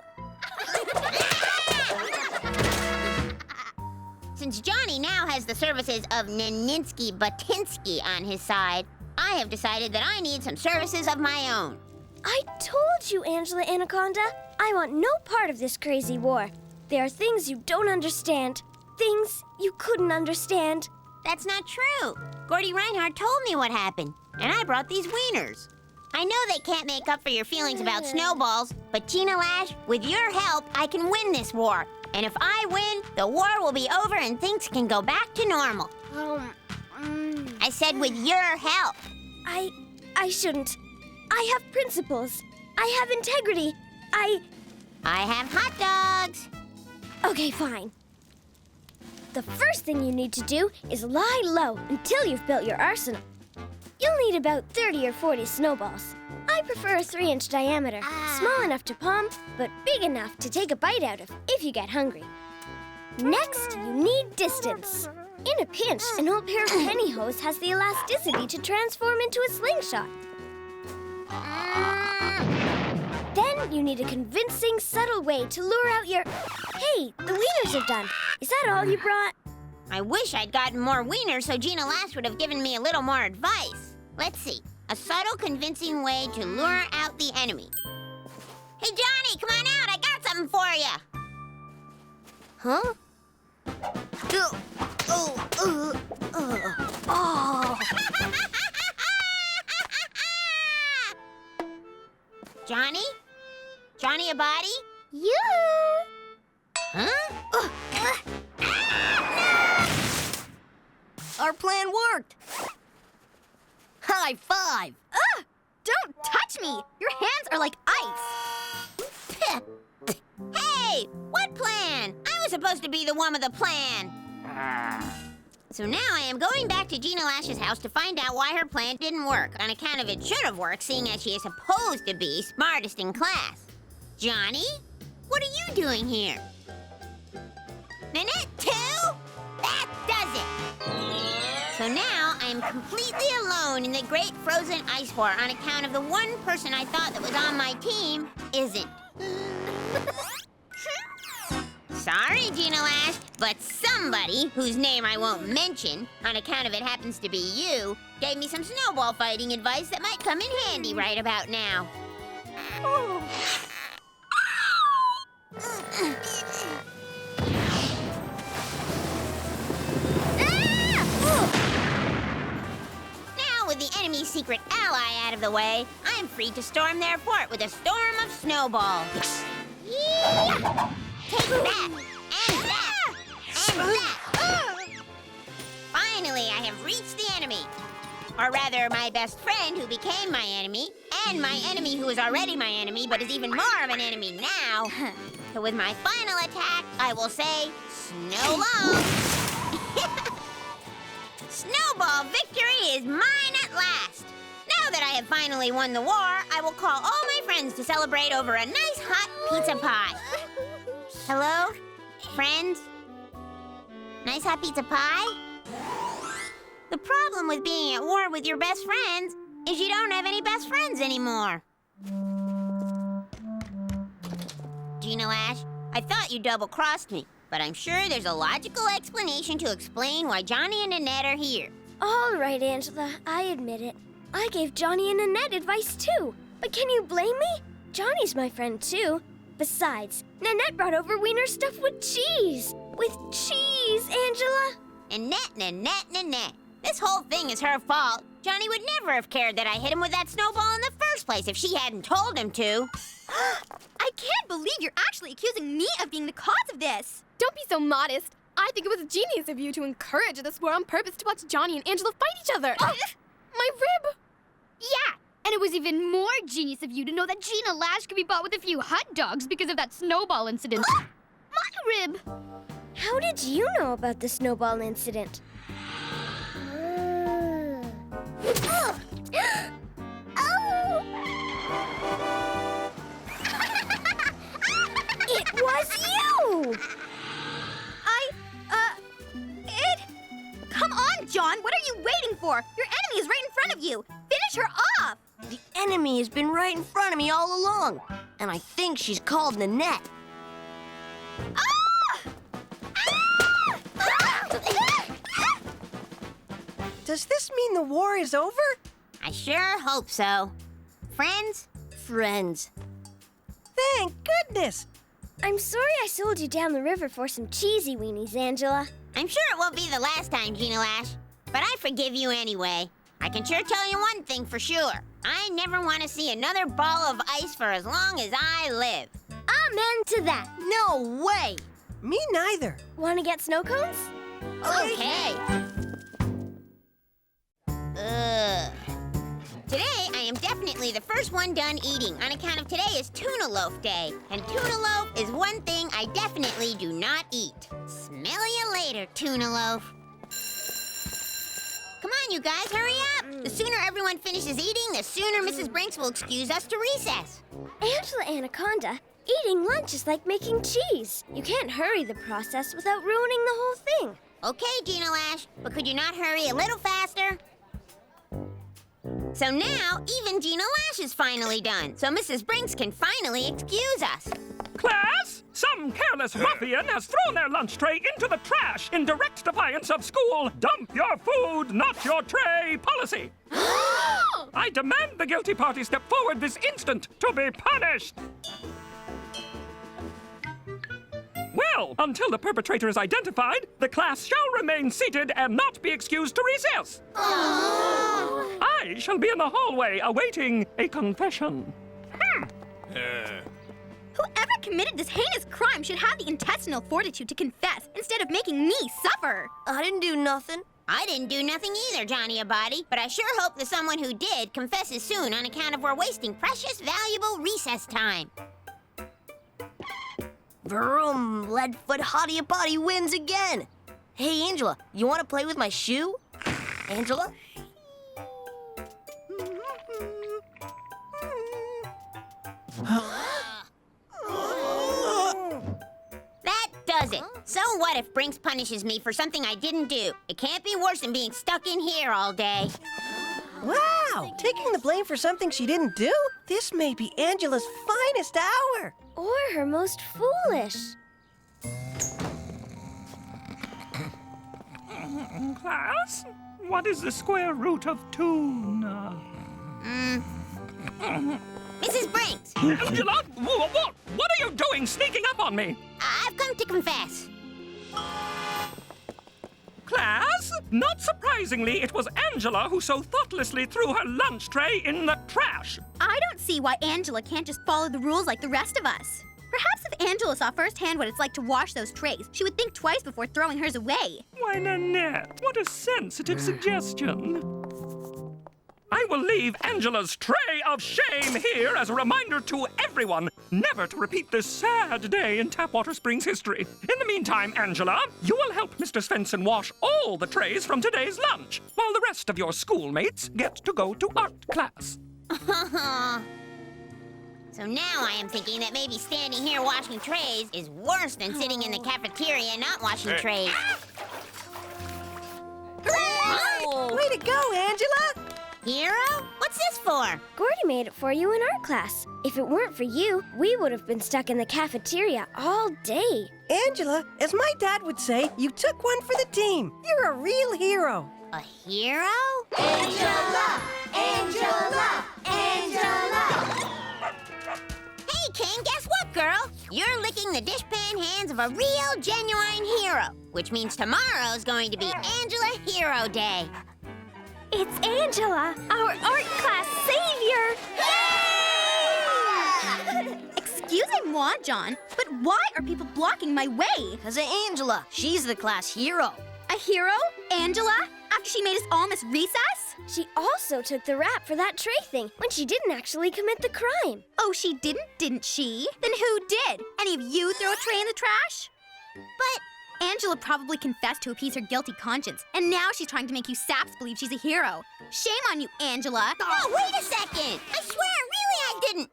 Since Johnny now has the services of Naninsky Batinsky on his side, I have decided that I need some services of my own. I told you, Angela Anaconda. I want no part of this crazy war. There are things you don't understand. Things you couldn't understand. That's not true. Gordy Reinhardt told me what happened, and I brought these wieners. I know they can't make up for your feelings about snowballs, but Gina Lash, with your help, I can win this war. And if I win, the war will be over and things can go back to normal. I said with your help. I shouldn't. I have principles. I have integrity. I have hot dogs. Okay, fine. The first thing you need to do is lie low until you've built your arsenal. You'll need about 30 or 40 snowballs. I prefer a 3-inch diameter, small enough to palm, but big enough to take a bite out of if you get hungry. Next, you need distance. In a pinch, an old pair of pantyhose has the elasticity to transform into a slingshot. Then you need a convincing, subtle way to lure out your... Hey, the wieners are done. Is that all you brought? I wish I'd gotten more wieners so Gina Lash would have given me a little more advice. Let's see. A subtle, convincing way to lure out the enemy. Hey, Johnny, come on out. I got something for you. Huh? Johnny? Johnny Abadi? You! Huh? Our plan worked. High five. Ugh! Don't touch me! Your hands are like ice. Hey! What plan? I was supposed to be the one with the plan. So now I am going back to Gina Lash's house to find out why her plan didn't work, on account of it should have worked, seeing as she is supposed to be smartest in class. Johnny? What are you doing here? Nanette too? That does it! So now I am completely alone in the great frozen ice war on account of the one person I thought that was on my team isn't. Sorry, Gina Lash, but somebody, whose name I won't mention, on account of it happens to be you, gave me some snowball fighting advice that might come in handy right about now. Now, with the enemy's secret ally out of the way, I'm free to storm their fort with a storm of snowballs. Yeah! Take that! And that! And that! Finally, I have reached the enemy. Or rather, my best friend who became my enemy, and my enemy who is already my enemy, but is even more of an enemy now. So with my final attack, I will say, Snowball! Snowball victory is mine at last! Now that I have finally won the war, I will call all my friends to celebrate over a nice hot pizza pie. Hello? Friends? Nice hot pizza pie? The problem with being at war with your best friends is you don't have any best friends anymore. Gina Lash, I thought you double-crossed me, but I'm sure there's a logical explanation to explain why Johnny and Nannette are here. All right, Angela, I admit it. I gave Johnny and Nannette advice too. But can you blame me? Johnny's my friend too. Besides, Nannette brought over wiener stuffed with cheese. With cheese, Angela. Nannette. This whole thing is her fault. Johnny would never have cared that I hit him with that snowball in the first place if she hadn't told him to. I can't believe you're actually accusing me of being the cause of this. Don't be so modest. I think it was genius of you to encourage this war on purpose to watch Johnny and Angela fight each other. My rib! Yeah, and it was even more genius of you to know that Gina Lash could be bought with a few hot dogs because of that snowball incident. My my rib. How did you know about the snowball incident? Oh! It was you! Come on, John. What are you waiting for? Your enemy is right in front of you. Finish her off. The enemy has been right in front of me all along. And I think she's called Nanette. Does this mean the war is over? I sure hope so. Friends? Friends. Thank goodness. I'm sorry I sold you down the river for some cheesy weenies, Angela. I'm sure it won't be the last time, Gina Lash. But I forgive you anyway. I can sure tell you one thing for sure. I never want to see another ball of ice for as long as I live. Amen to that. No way. Me neither. Want to get snow cones? Okay. Today, I am definitely the first one done eating on account of today is Tuna Loaf Day. And Tuna Loaf is one thing I definitely do not eat. Smell you later, Tuna Loaf. Come on, you guys, hurry up. The sooner everyone finishes eating, the sooner Mrs. Brinks will excuse us to recess. Angela Anaconda, eating lunch is like making cheese. You can't hurry the process without ruining the whole thing. Okay, Gina Lash, but could you not hurry a little faster? So now, even Gina Lash is finally done, so Mrs. Brinks can finally excuse us. Class, some careless ruffian has thrown their lunch tray into the trash in direct defiance of school dump your food, not your tray policy. I demand the guilty party step forward this instant to be punished. Well, until the perpetrator is identified, the class shall remain seated and not be excused to recess. I shall be in the hallway awaiting a confession. Whoever committed this heinous crime should have the intestinal fortitude to confess instead of making me suffer. I didn't do nothing. I didn't do nothing either, Johnny Abadi, but I sure hope that someone who did confesses soon on account of we're wasting precious, valuable recess time. Vroom, Leadfoot Hottie Body wins again. Hey, Angela, you want to play with my shoe? Angela? That does it. So what if Brinks punishes me for something I didn't do? It can't be worse than being stuck in here all day. Wow! Taking the blame for something she didn't do? This may be Angela's finest hour. Or her most foolish. Class, what is the square root of tuna? Mrs. Brinks! Angela, what are you doing sneaking up on me? I've come to confess. Class, not surprisingly, it was Angela who so thoughtlessly threw her lunch tray in the trash. I don't see why Angela can't just follow the rules like the rest of us. Perhaps if Angela saw firsthand what it's like to wash those trays, she would think twice before throwing hers away. Why, Nannette, what a sensitive suggestion. I will leave Angela's tray of shame here as a reminder to everyone never to repeat this sad day in Tapwater Springs history. In the meantime, Angela, you will help Mr. Svensson wash all the trays from today's lunch, while the rest of your schoolmates get to go to art class. So now I am thinking that maybe standing here washing trays is worse than sitting in the cafeteria not washing trays. Oh. Way to go, Angela! Hero? What's this for? Gordy made it for you in art class. If it weren't for you, we would have been stuck in the cafeteria all day. Angela, as my dad would say, you took one for the team. You're a real hero. A hero? Angela! Angela! Angela! Hey, King, guess what, girl? You're licking the dishpan hands of a real, genuine hero, which means tomorrow's going to be Angela Hero Day. It's Angela, our art class savior! Yay! Excusez-moi, John, but why are people blocking my way? Because of Angela. She's the class hero. A hero? Angela? After she made us all miss recess? She also took the rap for that tray thing when she didn't actually commit the crime. Oh, she didn't she? Then who did? Any of you throw a tray in the trash? But Angela probably confessed to appease her guilty conscience, and now she's trying to make you saps believe she's a hero. Shame on you, Angela. Oh, wait a second! I swear, really, I didn't.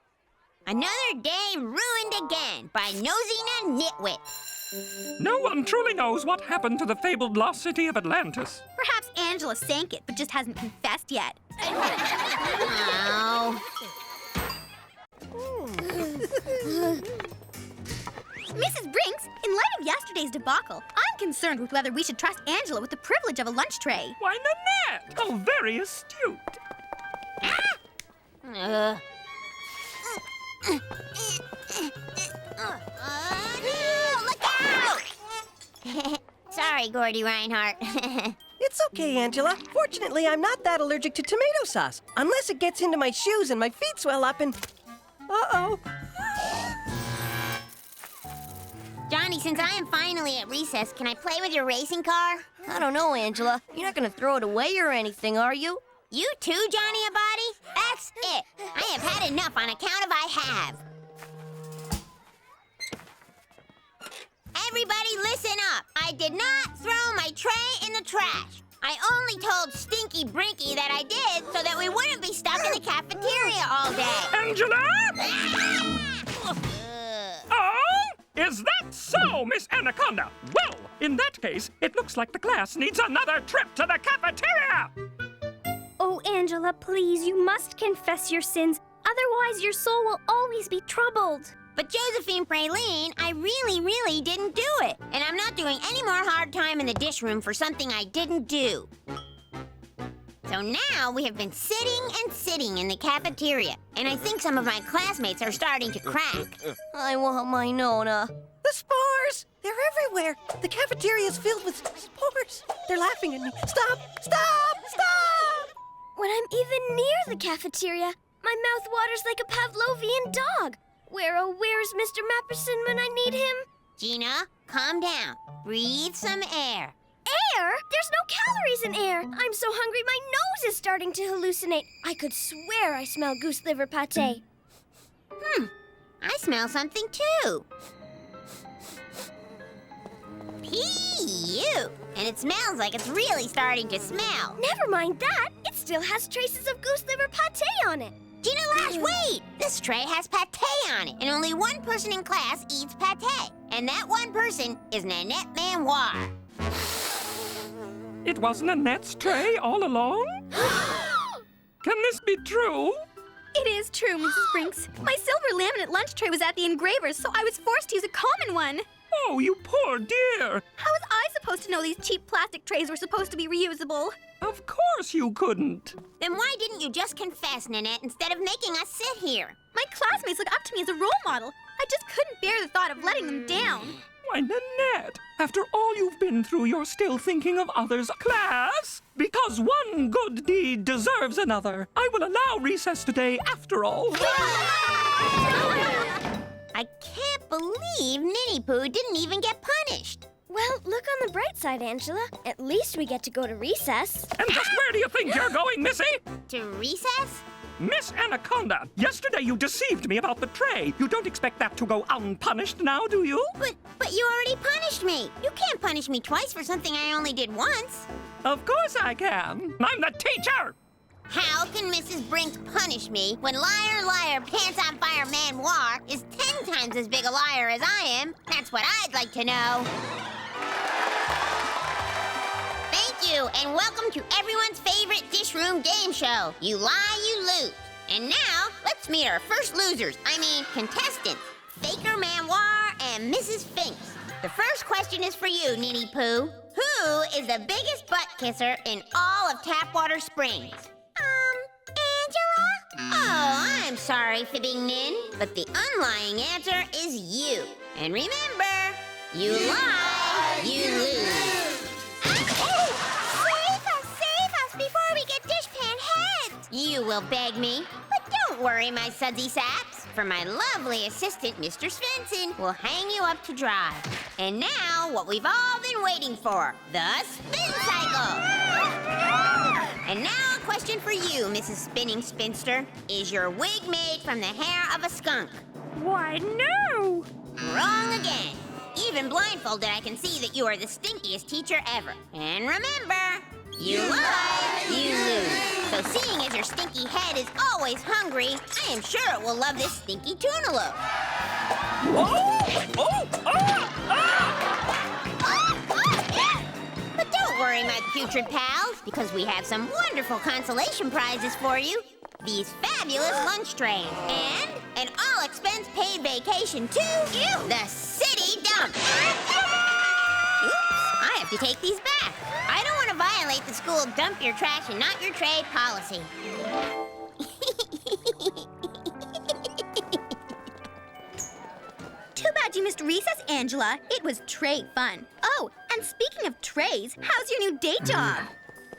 Another day ruined again by nosing a nitwit. No one truly knows what happened to the fabled lost city of Atlantis. Perhaps Angela sank it, but just hasn't confessed yet. Oh. Mrs. Brinks, in light of yesterday's debacle, I'm concerned with whether we should trust Angela with the privilege of a lunch tray. Why, Nanette! How very astute. No, look out! Sorry, Gordy Reinhardt. It's okay, Angela. Fortunately, I'm not that allergic to tomato sauce. Unless it gets into my shoes and my feet swell up and... Uh-oh. Johnny, since I am finally at recess, can I play with your racing car? I don't know, Angela. You're not gonna throw it away or anything, are you? You too, Johnny Abadi? That's it. I have had enough on account of I have. Everybody listen up. I did not throw my tray in the trash. I only told Stinky Brinky that I did so that we wouldn't be stuck in the cafeteria all day. Angela! Oh? Is that so, Miss Anaconda? Well, in that case, it looks like the class needs another trip to the cafeteria! Oh, Angela, please, you must confess your sins. Otherwise, your soul will always be troubled. But Josephine Praline, I really didn't do it. And I'm not doing any more hard time in the dish room for something I didn't do. So now we have been sitting in the cafeteria. And I think some of my classmates are starting to crack. I want my Nona. The spores! They're everywhere. The cafeteria is filled with spores. They're laughing at me. Stop! Stop! Stop! When I'm even near the cafeteria, my mouth waters like a Pavlovian dog. Where, oh, where's Mr. Mapperson when I need him? Gina, calm down. Breathe some air. Air? There's no calories in air. I'm so hungry my nose is starting to hallucinate. I could swear I smell goose liver pate. I smell something too. Pee-you! And it smells like it's really starting to smell. Never mind that. It still has traces of goose liver pate on it. Gina Lash, wait! This tray has pate on it, and only one person in class eats pate. And that one person is Nannette Manoir. It was Nanette's tray all along? Can this be true? It is true, Mrs. Brinks. My silver laminate lunch tray was at the engraver's, so I was forced to use a common one. Oh, you poor dear. How was I supposed to know these cheap plastic trays were supposed to be reusable? Of course you couldn't. Then why didn't you just confess, Nanette, instead of making us sit here? My classmates look up to me as a role model. I just couldn't bear the thought of letting them down. Why, Nanette, after all you've been through, you're still thinking of others. Class, because one good deed deserves another. I will allow recess today after all. I can't believe Ninny Poo didn't even get punished. Well, look on the bright side, Angela. At least we get to go to recess. And just where do you think you're going, Missy? To recess? Miss Anaconda, yesterday you deceived me about the tray. You don't expect that to go unpunished now, do you? But you already punished me. You can't punish me twice for something I only did once. Of course I can. I'm the teacher. How can Mrs. Brinks punish me when liar, pants on fire Manoir is 10 times as big a liar as I am? That's what I'd like to know. Thank you, and welcome to everyone's favorite dish room game show. You lie, you lose. And now, let's meet our first losers. I mean, contestants. Faker Manoir and Mrs. Finks. The first question is for you, Ninny Poo. Who is the biggest butt kisser in all of Tapwater Springs? Angela? Oh, I'm sorry, Fibbing Nin, but the unlying answer is you. And remember, you lie, you lose. Save us before we get dishpan heads. You will beg me, but don't worry, my sudsy saps. For my lovely assistant, Mr. Svensson, will hang you up to dry. And now, what we've all been waiting for, the spin cycle. And now, question for you, Mrs. Spinning Spinster. Is your wig made from the hair of a skunk? Why, no! Wrong again. Even blindfolded, I can see that you are the stinkiest teacher ever. And remember, you lie, you lose. So seeing as your stinky head is always hungry, I am sure it will love this stinky tuna loaf. But don't worry, my putrid pals, because we have some wonderful consolation prizes for you. These fabulous lunch trays and an all-expense paid vacation to the city dump. Oops, I have to take these back. I don't want to violate the school dump your trash and not your trade policy. Too bad you missed recess, Angela. It was tray fun. Oh, and speaking of trays, how's your new day job?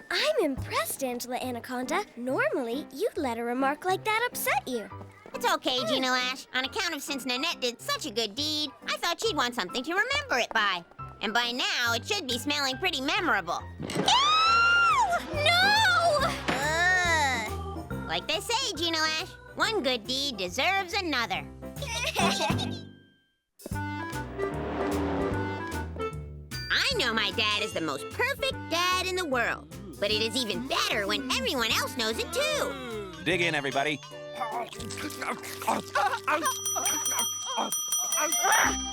I'm impressed, Angela Anaconda. Normally, you'd let a remark like that upset you. It's okay, Gina Lash. On account of since Nannette did such a good deed, I thought she'd want something to remember it by. And by now, it should be smelling pretty memorable. No! Like they say, Gina Lash, one good deed deserves another. I know my dad is the most perfect dad in the world, but it is even better when everyone else knows it too. Dig in, everybody.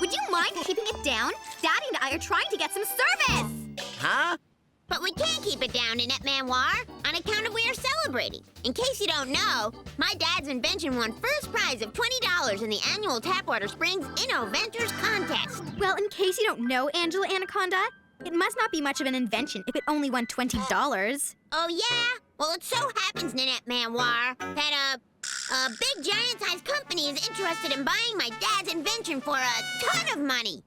Would you mind keeping it down? Daddy and I are trying to get some service. Huh? But we can't keep it down, Nannette Manoir, on account of we are celebrating. In case you don't know, my dad's invention won first prize of $20 in the annual Tapwater Springs Innoventors Contest. Well, in case you don't know, Angela Anaconda, it must not be much of an invention if it only won $20. Oh, yeah? Well, it so happens, Nannette Manoir, that a big giant-sized company is interested in buying my dad's invention for a ton of money.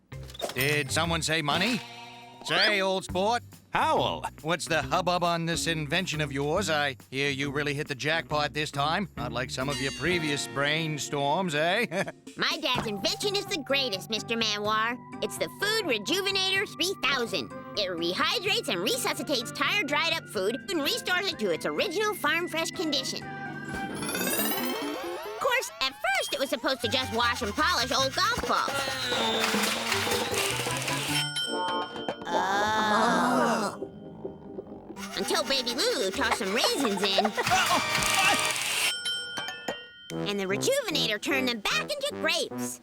Did someone say money? Say, old sport. Howell. What's the hubbub on this invention of yours? I hear you really hit the jackpot this time. Not like some of your previous brainstorms, eh? My dad's invention is the greatest, Mr. Manoir. It's the Food Rejuvenator 3000. It rehydrates and resuscitates tired, dried-up food and restores it to its original farm-fresh condition. Of course, at first it was supposed to just wash and polish old golf balls. Until Baby Lulu tossed some raisins in. And the Rejuvenator turned them back into grapes.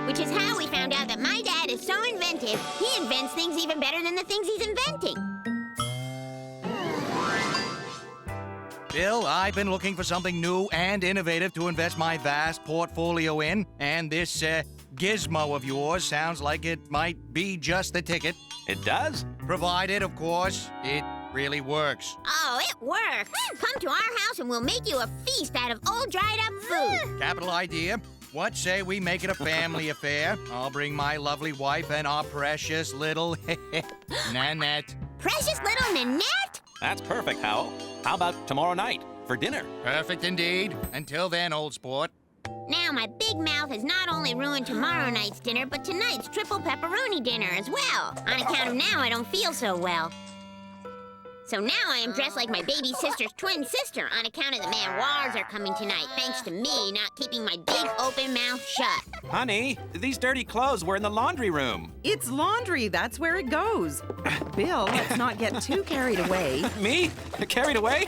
Which is how we found out that my dad is so inventive, he invents things even better than the things he's inventing. Bill, I've been looking for something new and innovative to invest my vast portfolio in, and this gizmo of yours sounds like it might be just the ticket. It does? Provided, of course, it really works. Oh, it works. Come to our house and we'll make you a feast out of old dried-up food. Capital idea. What say we make it a family affair? I'll bring my lovely wife and our precious little Nannette. Precious little Nannette? That's perfect, Howell. How about tomorrow night for dinner? Perfect indeed. Until then, old sport. Now my big mouth has not only ruined tomorrow night's dinner, but tonight's triple pepperoni dinner as well. On account of now, I don't feel so well. So now I am dressed like my baby sister's twin sister on account of the Manoirs are coming tonight, thanks to me not keeping my big open mouth shut. Honey, these dirty clothes were in the laundry room. It's laundry. That's where it goes. Bill, let's not get too carried away. Me? Carried away?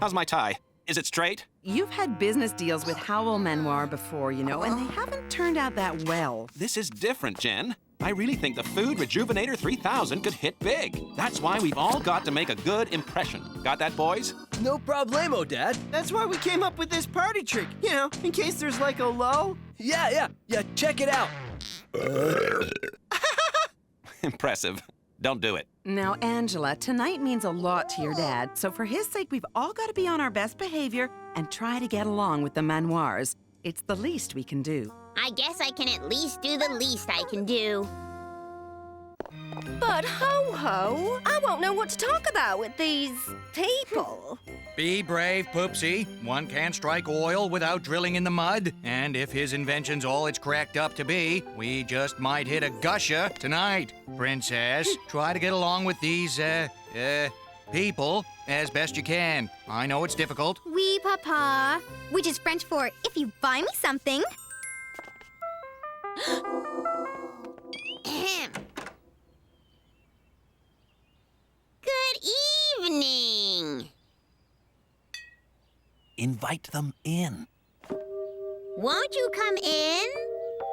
How's my tie? Is it straight? You've had business deals with Howell Manoir before, you know, and they haven't turned out that well. This is different, Jen. I really think the Food Rejuvenator 3000 could hit big. That's why we've all got to make a good impression. Got that, boys? No problemo, Dad. That's why we came up with this party trick. You know, in case there's like a lull. Yeah, check it out. Impressive. Don't do it. Now, Angela, tonight means a lot to your dad, so for his sake, we've all got to be on our best behavior and try to get along with the Manoirs. It's the least we can do. I guess I can at least do the least I can do. But ho-ho, I won't know what to talk about with these people. Be brave, Poopsie. One can't strike oil without drilling in the mud. And if his invention's all it's cracked up to be, we just might hit a gusher tonight. Princess, try to get along with these, people as best you can. I know it's difficult. Oui, Papa. Which is French for if you buy me something. Good evening. Invite them in. Won't you come in?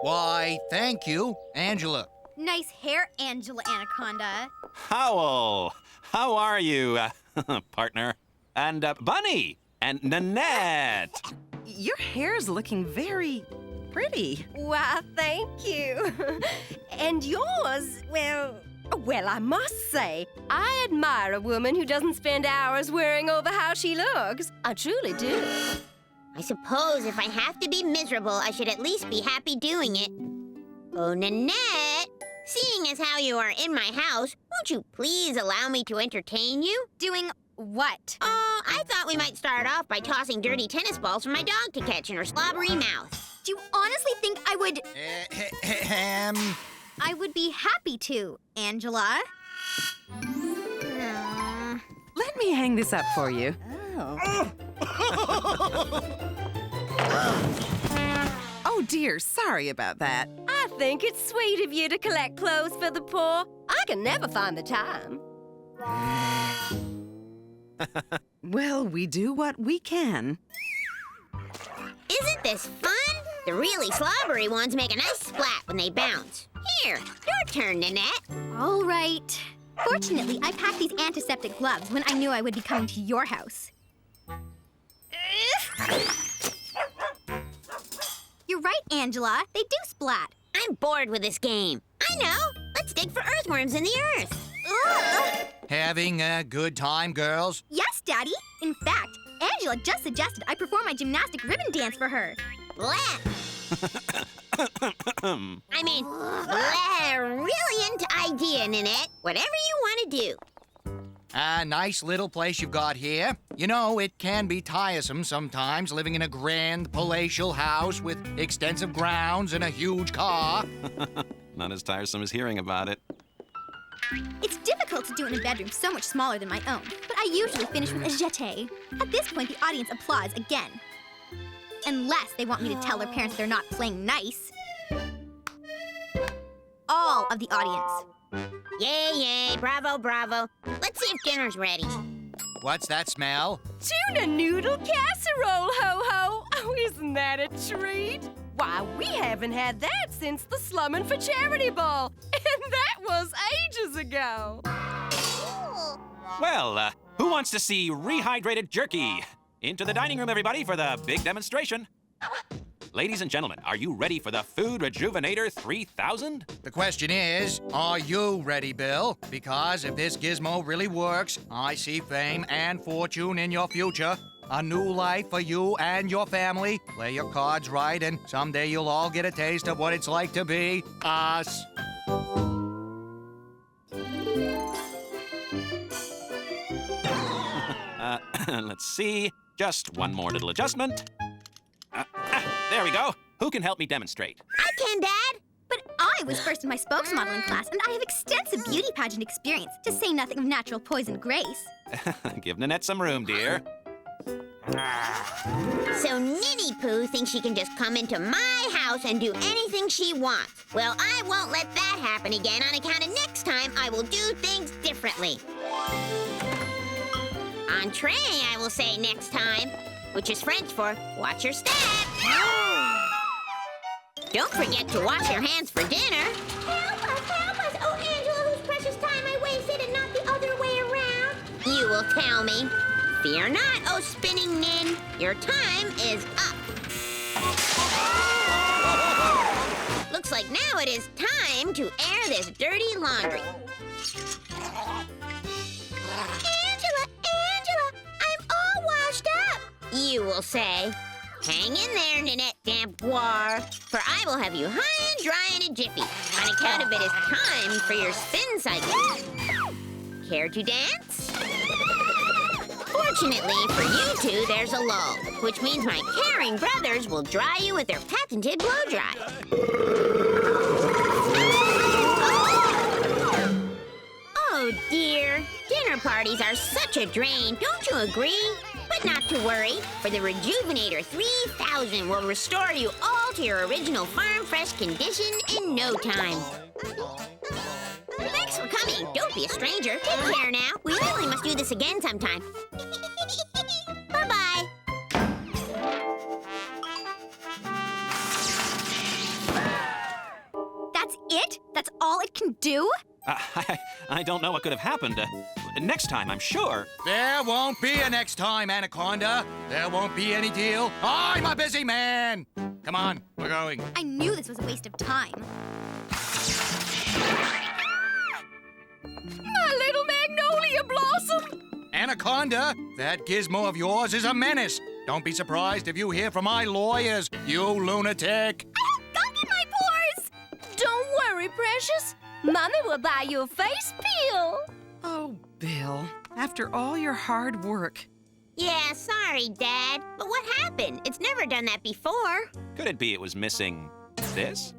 Why, thank you, Angela. Nice hair, Angela Anaconda. Howell, how are you, partner? And Bunny, and Nanette. Your hair's looking very pretty. Why, thank you. And yours, well, I must say, I admire a woman who doesn't spend hours worrying over how she looks. I truly do. I suppose if I have to be miserable, I should at least be happy doing it. Oh, Nanette, seeing as how you are in my house, won't you please allow me to entertain you? Doing what? Oh, I thought we might start off by tossing dirty tennis balls for my dog to catch in her slobbery mouth. Do you honestly think I would... I would be happy to, Angela. Let me hang this up for you. Oh, dear, sorry about that. I think it's sweet of you to collect clothes for the poor. I can never find the time. Well, we do what we can. Isn't this fun? The really slobbery ones make a nice splat when they bounce. Here, your turn, Nanette. All right. Fortunately, I packed these antiseptic gloves when I knew I would be coming to your house. You're right, Angela. They do splat. I'm bored with this game. I know. Let's dig for earthworms in the earth. Ugh. Having a good time, girls? Yes, Daddy. In fact, Angela just suggested I perform my gymnastic ribbon dance for her. I mean, brilliant idea, Nanette. Whatever you want to do. A nice little place you've got here. You know, it can be tiresome sometimes living in a grand palatial house with extensive grounds and a huge car. Not as tiresome as hearing about it. It's difficult to do in a bedroom so much smaller than my own, but I usually finish with a jeté. At this point, the audience applauds again. Unless they want me to tell their parents they're not playing nice. All of the audience. Yay, yay, bravo, bravo. Let's see if dinner's ready. What's that smell? Tuna noodle casserole, ho-ho. Oh, isn't that a treat? Why, we haven't had that since the Slummin' for Charity Ball. And that was ages ago. Well, who wants to see rehydrated jerky? Into the dining room, everybody, for the big demonstration. Ladies and gentlemen, are you ready for the Food Rejuvenator 3000? The question is, are you ready, Bill? Because if this gizmo really works, I see fame and fortune in your future. A new life for you and your family. Play your cards right, and someday you'll all get a taste of what it's like to be us. Let's see. Just one more little adjustment. There we go. Who can help me demonstrate? I can, Dad. But I was first in my spokesmodeling class, and I have extensive beauty pageant experience, to say nothing of natural poise and grace. Give Nanette some room, dear. So Ninny Pooh thinks she can just come into my house and do anything she wants. Well, I won't let that happen again on account of next time I will do things differently. Entree, I will say next time, which is French for watch your step. Don't forget to wash your hands for dinner. Help us, help us. Oh, Angela, whose precious time I wasted and not the other way around. You will tell me. Fear not, oh spinning nin. Your time is up. Looks like now it is time to air this dirty laundry. Angela, I'm all washed up. You will say. Hang in there, Nannette Manoir, for I will have you high and dry in a jiffy, on account of it is time for your spin cycle. Care to dance? Fortunately for you two, there's a lull, which means my caring brothers will dry you with their patented blow dry. Oh dear, dinner Dinner parties are such a drain, don't you agree? But not to worry, for the Rejuvenator 3000 will restore you all to your original farm-fresh condition in no time. Thanks for coming. Don't be a stranger. Take care now. We really must do this again sometime. Bye-bye. That's it? That's all it can do? I don't know what could have happened. Next time, I'm sure. There won't be a next time, Anaconda. There won't be any deal. I'm a busy man. Come on, we're going. I knew this was a waste of time. My little magnolia blossom! Anaconda, that gizmo of yours is a menace. Don't be surprised if you hear from my lawyers, you lunatic. Gunk in my pores! Don't worry, precious. Mommy will buy you a face peel. Oh, Bill, after all your hard work. Yeah, sorry, Dad. But what happened? It's never done that before. Could it be it was missing this?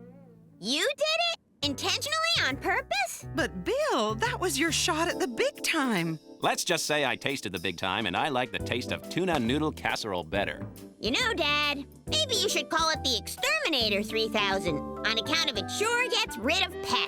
You did it? Intentionally? On purpose? But Bill, that was your shot at the big time. Let's just say I tasted the big time, and I like the taste of tuna noodle casserole better. You know, Dad, maybe you should call it the Exterminator 3000 on account of it sure gets rid of pests.